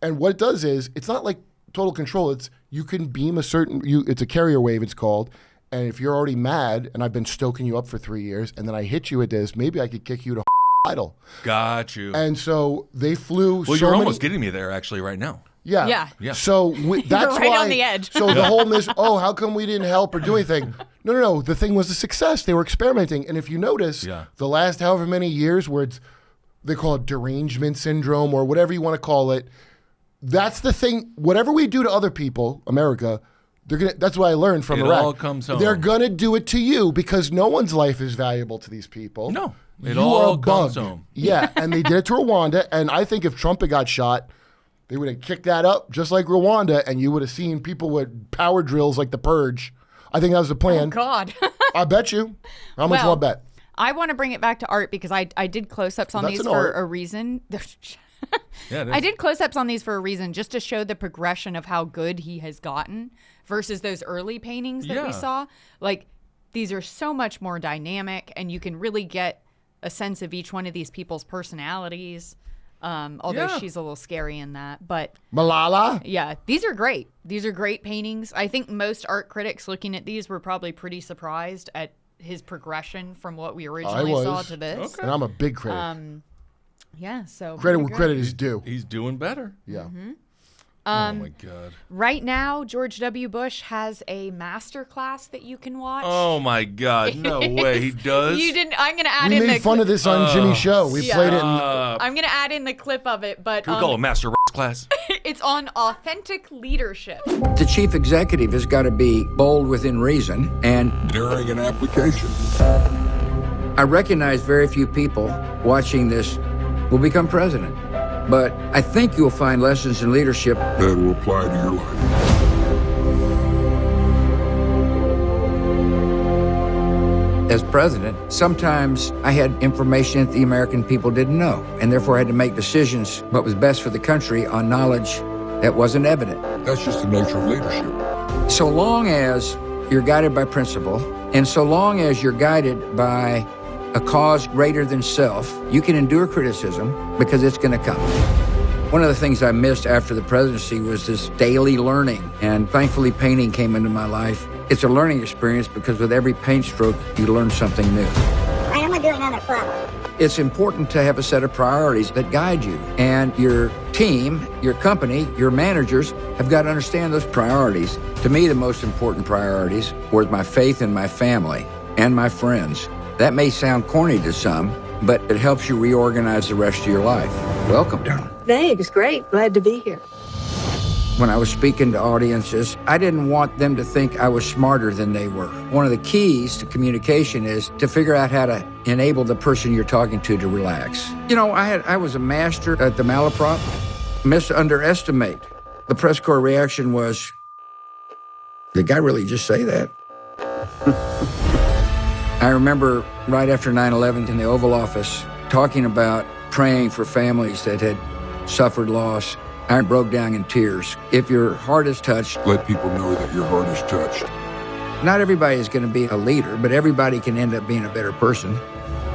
And what it does is, it's not like total control. It's you can beam it's a carrier wave, it's called. And if you're already mad, and I've been stoking you up for 3 years, and then I hit you with this, maybe I could kick you to idle. Got you. And so they flew. Well, you're almost getting me there actually right now. Yeah. Yeah. So that's You're right why. on the edge. So the whole how come we didn't help or do anything? No. The thing was a success. They were experimenting. And if you notice, the last however many years where they call it derangement syndrome or whatever you want to call it, that's the thing. Whatever we do to other people, America, that's what I learned from Iraq. It all comes home. They're going to do it to you because no one's life is valuable to these people. No. It You all are a comes bug. home. Yeah, and they did it to Rwanda. And I think if Trump had got shot, they would have kicked that up just like Rwanda, and you would have seen people with power drills like the Purge. I think that was the plan. Oh, God. I bet you. How much will I bet? I want to bring it back to art because I did close-ups on these for a reason. Yeah, I did close-ups on these for a reason, just to show the progression of how good he has gotten versus those early paintings that we saw. Like, these are so much more dynamic, and you can really get a sense of each one of these people's personalities. Although she's a little scary in that, but Malala. Yeah, these are great. These are great paintings. I think most art critics looking at these were probably pretty surprised at his progression from what we originally saw to this. Okay. And I'm a big critic. Yeah, so credit where credit is due. He's doing better. Yeah. Mm-hmm. Oh my God. Right now, George W. Bush has a master class that you can watch. Oh my God. No way. He does? You didn't. I'm going to add We in made fun of this on Jimmy's show. We played it. I'm going to add in the clip of it, but Can we call it a master class? It's on authentic leadership. The chief executive has got to be bold within reason and during an application. I recognize very few people watching this will become president. But I think you'll find lessons in leadership that will apply to your life. As president, sometimes I had information that the American people didn't know, and therefore I had to make decisions what was best for the country on knowledge that wasn't evident. That's just the nature of leadership. So long as you're guided by principle, and so long as you're guided by a cause greater than self, you can endure criticism because it's going to come. One of the things I missed after the presidency was this daily learning, and thankfully painting came into my life. It's a learning experience because with every paint stroke, you learn something new. Right, I'm gonna do another flower. It's important to have a set of priorities that guide you, and your team, your company, your managers have got to understand those priorities. To me, the most important priorities were my faith in my family and my friends. That may sound corny to some, but it helps you reorganize the rest of your life. Welcome, Darren. Thanks, great. Glad to be here. When I was speaking to audiences, I didn't want them to think I was smarter than they were. One of the keys to communication is to figure out how to enable the person you're talking to relax. You know, I was a master at the malaprop. Underestimate. The press corps reaction was, did the guy really just say that? I remember right after 9/11 in the Oval Office talking about praying for families that had suffered loss. I broke down in tears. If your heart is touched, let people know that your heart is touched. Not everybody is going to be a leader, but everybody can end up being a better person.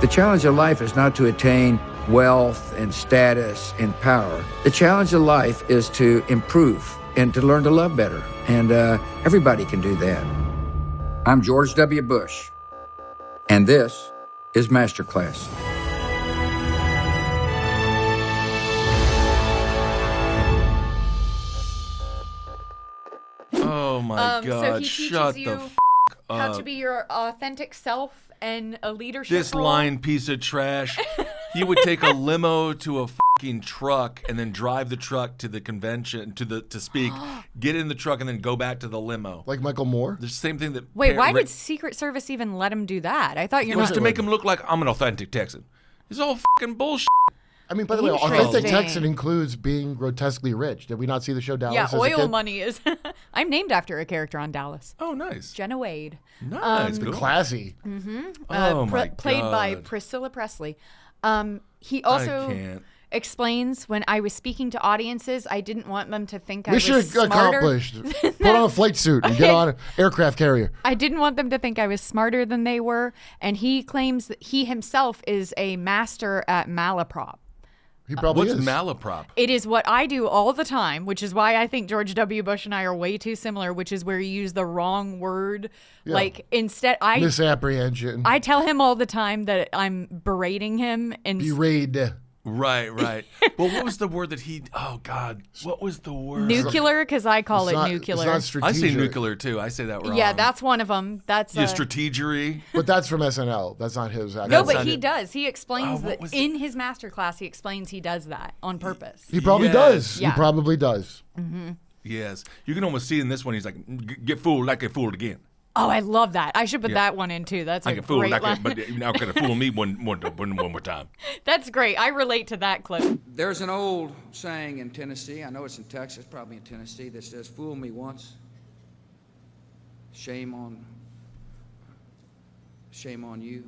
The challenge of life is not to attain wealth and status and power. The challenge of life is to improve and to learn to love better. And everybody can do that. I'm George W. Bush, and this is Masterclass. Oh my So God! he Shut teaches the you f how up. to be your authentic self and a leadership This role. line piece of trash. He would take a limo to a fucking truck and then drive the truck to the convention to speak. Get in the truck and then go back to the limo. Like Michael Moore? The same thing that. Wait, why did Secret Service even let him do that? I thought it you're was not. to make him look like I'm an authentic Texan. It's all fucking bullshit. I mean, by the way, authentic Interesting. Texan includes being grotesquely rich. Did we not see the show Dallas? Yeah, as a oil kid? money is. I'm named after a character on Dallas. Oh, nice. Jenna Wade. Nice. Cool. Classy. Oh my God. Played by Priscilla Presley. He I also can't. explains when I was speaking to audiences, I didn't want them to think I Mission was smarter. accomplished. Put on a flight suit and get on an aircraft carrier. I didn't want them to think I was smarter than they were, and he claims that he himself is a master at malaprop. He probably What's is. malaprop? It is what I do all the time, which is why I think George W. Bush and I are way too similar, which is where you use the wrong word. Yeah. Like instead, Misapprehension. I tell him all the time that I'm berating him and Berate. Right. Well, what was the word that he? Oh God, what was the word? nuclear, because I call it nuclear. It's not I say strategic. nuclear too. I say that wrong. Yeah, that's one of them. That's yeah, strategery. But that's from SNL. That's not his actual. no, That's but not he it. does. He explains what that was in his master class. He explains he does that on purpose. He probably Yes. does. Yeah. He probably does. Yes, you can almost see in this one. He's like, "Get fooled like I fooled again. Oh, I love that. I should put Yeah. that one in too. That's I a get fooled great like line. it, but now can fool me one more time." That's great. I relate to that clip. There's an old saying in Tennessee, I know it's in Texas, probably in Tennessee, that says, "Fool me once, shame on you.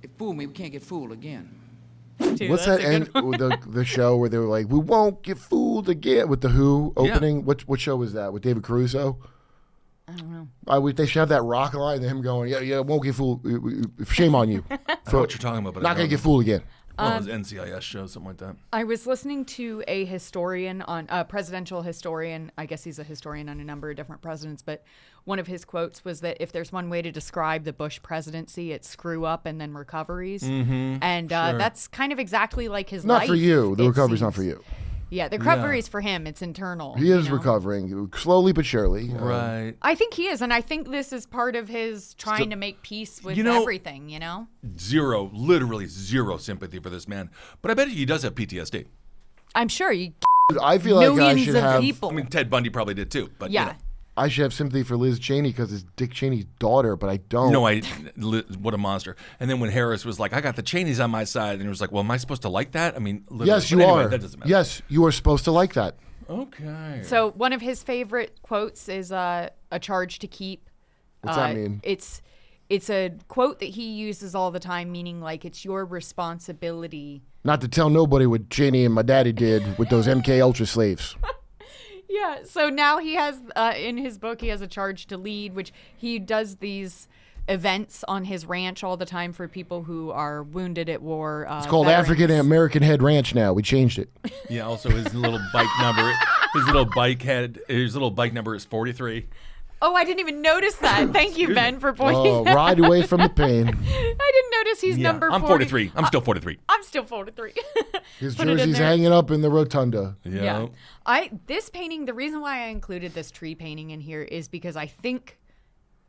If fool me, we can't get fooled again." Too. What's That's that a end good one. the show where they were like, "We won't get fooled again" with the Who opening? What show was that with David Caruso? I don't know. They should have that rock line and him going, "Yeah, won't get fooled. Shame on you. I know what you're talking about, but Not I gonna don't get know. fooled again." Oh, it was NCIS show, something like that. I was listening to a historian on a presidential historian. I guess he's a historian on a number of different presidents, but one of his quotes was that if there's one way to describe the Bush presidency, it's screw up and then recoveries. And that's kind of exactly like his Not life. for you. The it recovery's not seems. for you. Yeah, the recovery's for him. It's internal. He is you know? recovering slowly but surely. Right. I think he is, and I think this is part of his trying to make peace with You know- everything, you know? Literally zero sympathy for this man. But I bet he does have PTSD. I'm sure you I feel like I millions should of have. people. I mean, Ted Bundy probably did too. But yeah. you know. I should have sympathy for Liz Cheney because it's Dick Cheney's daughter, but I don't. No, what a monster. And then when Harris was like, "I got the Cheneys on my side," and he was like, "Well, am I supposed to like that?" I mean, literally. Yes, But you anyway, are. That doesn't matter. Yes, you are supposed to like that. Okay. So one of his favorite quotes is a charge to keep. What's that mean? It's a quote that he uses all the time, meaning like it's your responsibility. Not to tell nobody what Cheney and my daddy did with those MK Ultra slaves. Yeah. So now he has in his book he has a charge to lead, which he does these events on his ranch all the time for people who are wounded at war. It's called African American Head Ranch now. We changed it. Yeah. Also, his little bike number. His little bike number is 43. Oh, I didn't even notice that. Thank you, Ben, for pointing Oh, that ride away from the pain. I didn't notice he's Yeah, number 40. I'm 43. I'm still 43. I'm still 43. His Put it in jersey's there. hanging up in the rotunda. Yeah. This painting, the reason why I included this tree painting in here is because I think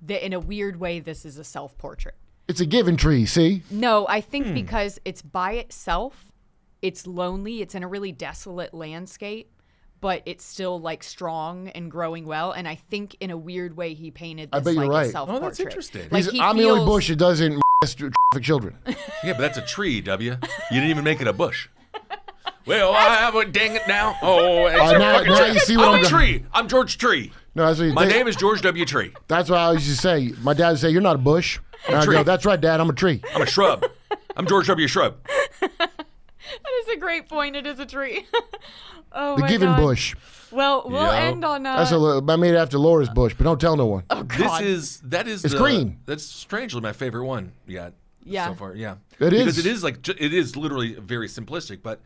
that in a weird way this is a self-portrait. It's a given tree, see? No, I think because it's by itself, it's lonely, it's in a really desolate landscape, but it's still like strong and growing well, and I think in a weird way he painted this I bet you're like a right. self-portrait. Oh, that's interesting. Like I'm the only bush that doesn't traffic children. Yeah, but that's a tree, W. You didn't even make it a bush. Well, I have a dang it now. Oh, it's a now- fucking now tree. you see what I'm I'm a go- tree. I'm George Tree. No, that's what you My think. name is George W. Tree. That's what I used to say. My dad would say, "You're not a bush." And I tree. go, "That's right, Dad. I'm a tree." I'm a shrub. I'm George W. Shrub. That is a great point. It is a tree. Oh The my given God. bush. Well, we'll Yeah. end on I made it after Laura's bush, but don't tell no one. oh God. That is It's green. That's strangely my favorite one yet. Yeah. So far, yeah. It is. Because it is like it is literally very simplistic, but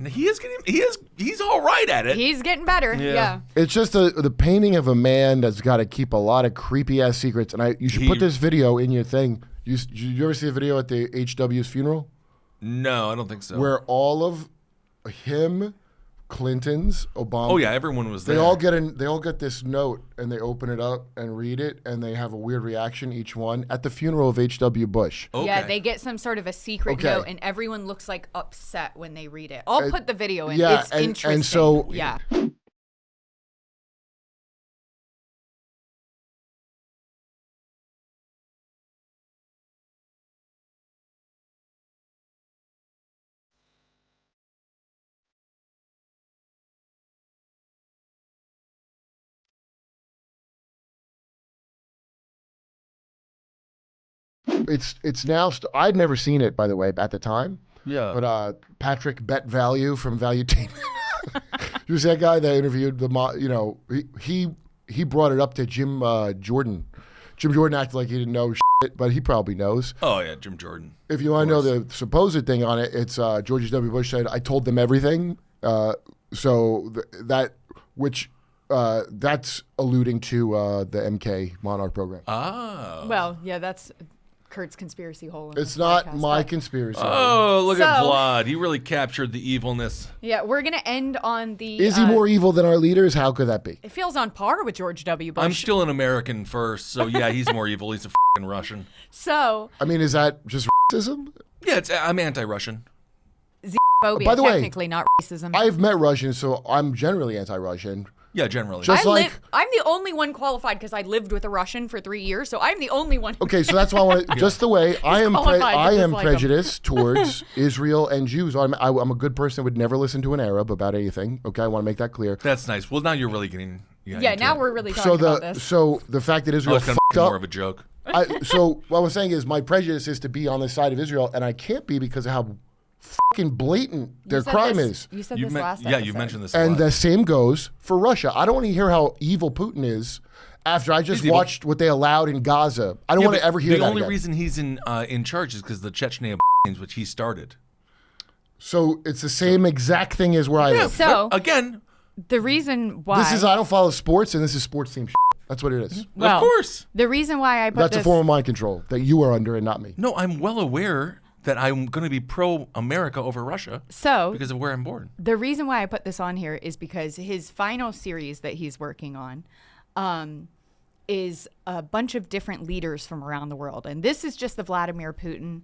he's all right at it. He's getting better. Yeah. It's just the painting of a man that's got to keep a lot of creepy ass secrets. And you should put this video in your thing. Did you ever see the video at the HW's funeral? No, I don't think so. Where all of him, Clinton's, Obama. Oh yeah, everyone was there. They all get this note and they open it up and read it and they have a weird reaction each one at the funeral of H.W. Bush. Okay. Yeah, they get some sort of a secret Okay. note, and everyone looks like upset when they read it. I'll put the video in. yeah, It's and interesting. so- yeah. It's now. I'd never seen it, by the way, at the time. Yeah. But Patrick Bet Value from Value Team. He was that guy that interviewed he brought it up to Jim Jordan. Jim Jordan acted like he didn't know shit, but he probably knows. Oh yeah, Jim Jordan. If you want to know the supposed thing on it, it's George W. Bush said, "I told them everything." That's alluding to the MK Monarch program. Oh. Well, yeah, that's Kurt's conspiracy hole. In It's this not podcast, my but- conspiracy. Oh, look at So- Vlad. He really captured the evilness. Yeah, we're gonna end on the. Is he more evil than our leaders? How could that be? It feels on par with George W. Bush. I'm still an American first, so yeah, he's more evil. He's a fucking Russian. So I mean, is that just racism? Yeah, I'm anti-Russian. phobia, By the way, technically not racism. I've met Russians, so I'm generally anti-Russian. Yeah, generally. Just like I'm the only one qualified because I lived with a Russian for 3 years, so I'm the only one. okay, so that's why I want to. Just the way I am, qualified to I am dislike 'em. prejudiced towards Israel and Jews. I'm a good person. Would never listen to an Arab about anything. Okay, I want to make that clear. That's nice. Well, now you're really getting. Yeah, into now it. we're really talking So about this. the fact that Oh, Israel it's kind fucked of up. more of a joke. So what I'm saying is my prejudice is to be on the side of Israel, and I can't be because of how fucking blatant their crime is. You said You this men- last yeah, episode. you mentioned this. A And lot. the same goes for Russia. I don't want to hear how evil Putin is after I just He's evil. watched what they allowed in Gaza. I don't Yeah, want to but ever hear that The only again. reason he's in charge is because the Chechnya which he started. So it's the same exact thing as where I live. So Again, the reason why This is I don't follow sports, and this is sports team. That's what it is. well, of course. the reason why I put That's this a form of mind control that you are under and not me. No, I'm well aware that I'm going to be pro-America over Russia so because of where I'm born. the reason why I put this on here is because his final series that he's working on is a bunch of different leaders from around the world. And this is just the Vladimir Putin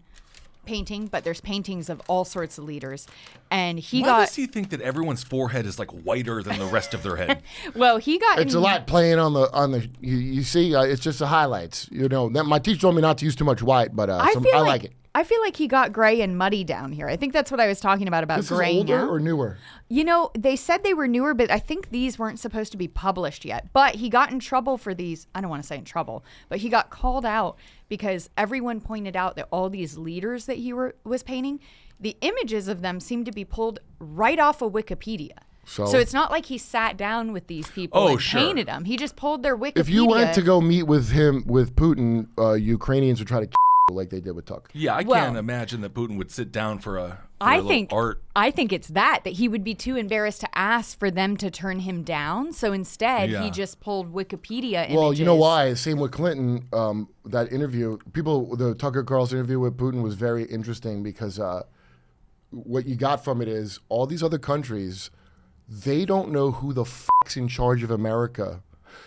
painting, but there's paintings of all sorts of leaders. And he Why got, does he think that everyone's forehead is like whiter than the rest of their head? well, he got, It's a lot playing on the. You see, it's just the highlights. You know, my teacher told me not to use too much white, but I like it. I feel like he got gray and muddy down here. I think that's what I was talking about This is graying older out. or newer? You know, they said they were newer, but I think these weren't supposed to be published yet. But he got in trouble for these. I don't want to say in trouble, but he got called out because everyone pointed out that all these leaders that he was painting, the images of them seemed to be pulled right off of Wikipedia. So it's not like he sat down with these people and sure. painted them. He just pulled their Wikipedia. If you went to go meet with Putin, Ukrainians would try to kill like they did with Tuck. Yeah, I Well- can't imagine that Putin would sit down for a I little think art. I think it's that he would be too embarrassed to ask for them to turn him down. So instead, Yeah. he just pulled Wikipedia images. Well, you know why? Same with Clinton. That interview, the Tucker Carlson interview with Putin was very interesting because what you got from it is all these other countries, they don't know who the fuck's in charge of America.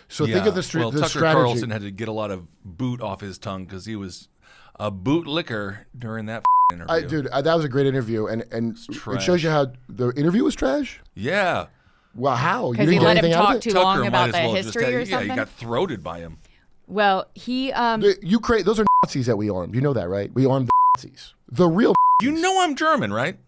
So think of the well, the Tucker strategy. Carlson had to get a lot of boot off his tongue because he was a bootlicker during that interview. That was a great interview, and it trash. shows you how the interview was trash. Yeah. Well, how? You Because he didn't get let him anything out of talk it? too Tucker long might about as the well just history had- or Yeah, something. he got throated by him. Well, he Ukraine, those are Nazis that we armed. You know that, right? We armed the Nazis. The real. You know I'm German, right?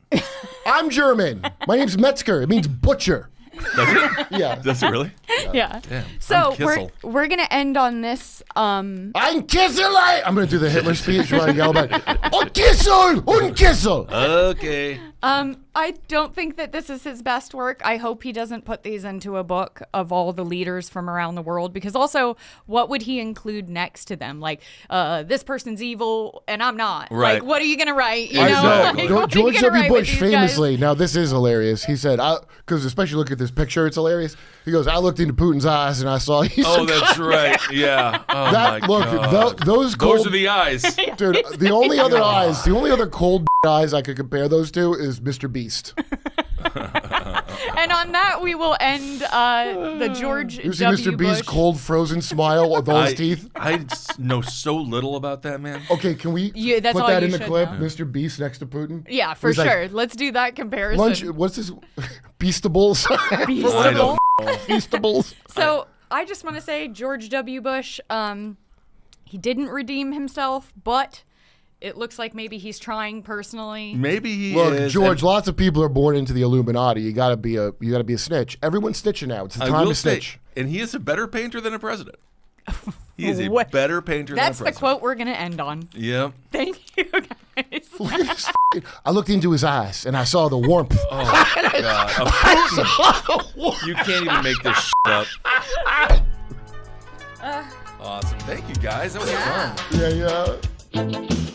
I'm German. My name's Metzger. It means butcher. Does it? Yeah. Does it really? yeah. Damn, So I'm Kissel. we're gonna end on this. I'm Kissel. I'm going to do the Hitler speech where I yell about, "Und Kissel! Und Kissel!" Okay. I don't think that this is his best work. I hope he doesn't put these into a book of all the leaders from around the world, because also, what would he include next to them? Like, this person's evil and I'm not. Right. Like, what are you going to write? You Exactly. know? Like, what are you George gonna W. write with Bush these guys? famously, now this is hilarious. He said, because especially look at this picture, it's hilarious. He goes, I looked into Putin's eyes and I saw he's Oh, that's right. Yeah. Oh That my look, God. those cold, Those are the eyes. dude. The only other eyes, the only other cold eyes I could compare those to is Mr. Beast. And on that, we will end the George You see W. Mr. Beast's Bush. cold frozen smile with all his teeth. I know so little about that man. Okay, can we Yeah, that's put all that you in the should clip? know. Mr. Beast next to Putin. Yeah, for He's like, sure. Let's do that comparison. Lunch. What's this? Beastables. I don't know. Beastables. So I just want to say, George W. Bush, he didn't redeem himself, but it looks like maybe he's trying personally. Maybe he Look, is. George. Lots of people are born into the Illuminati. You gotta be a snitch. Everyone's snitching now. It's the I time will to say, snitch. and he is a better painter than a president. He is a What? better painter than a That's the president. quote we're going to end on. Yep. Thank you, guys. Look at this. I looked into his eyes and I saw the warmth. Oh, God. A Putin. You can't even make this shit up. Awesome. Thank you, guys. That was fun. Yeah.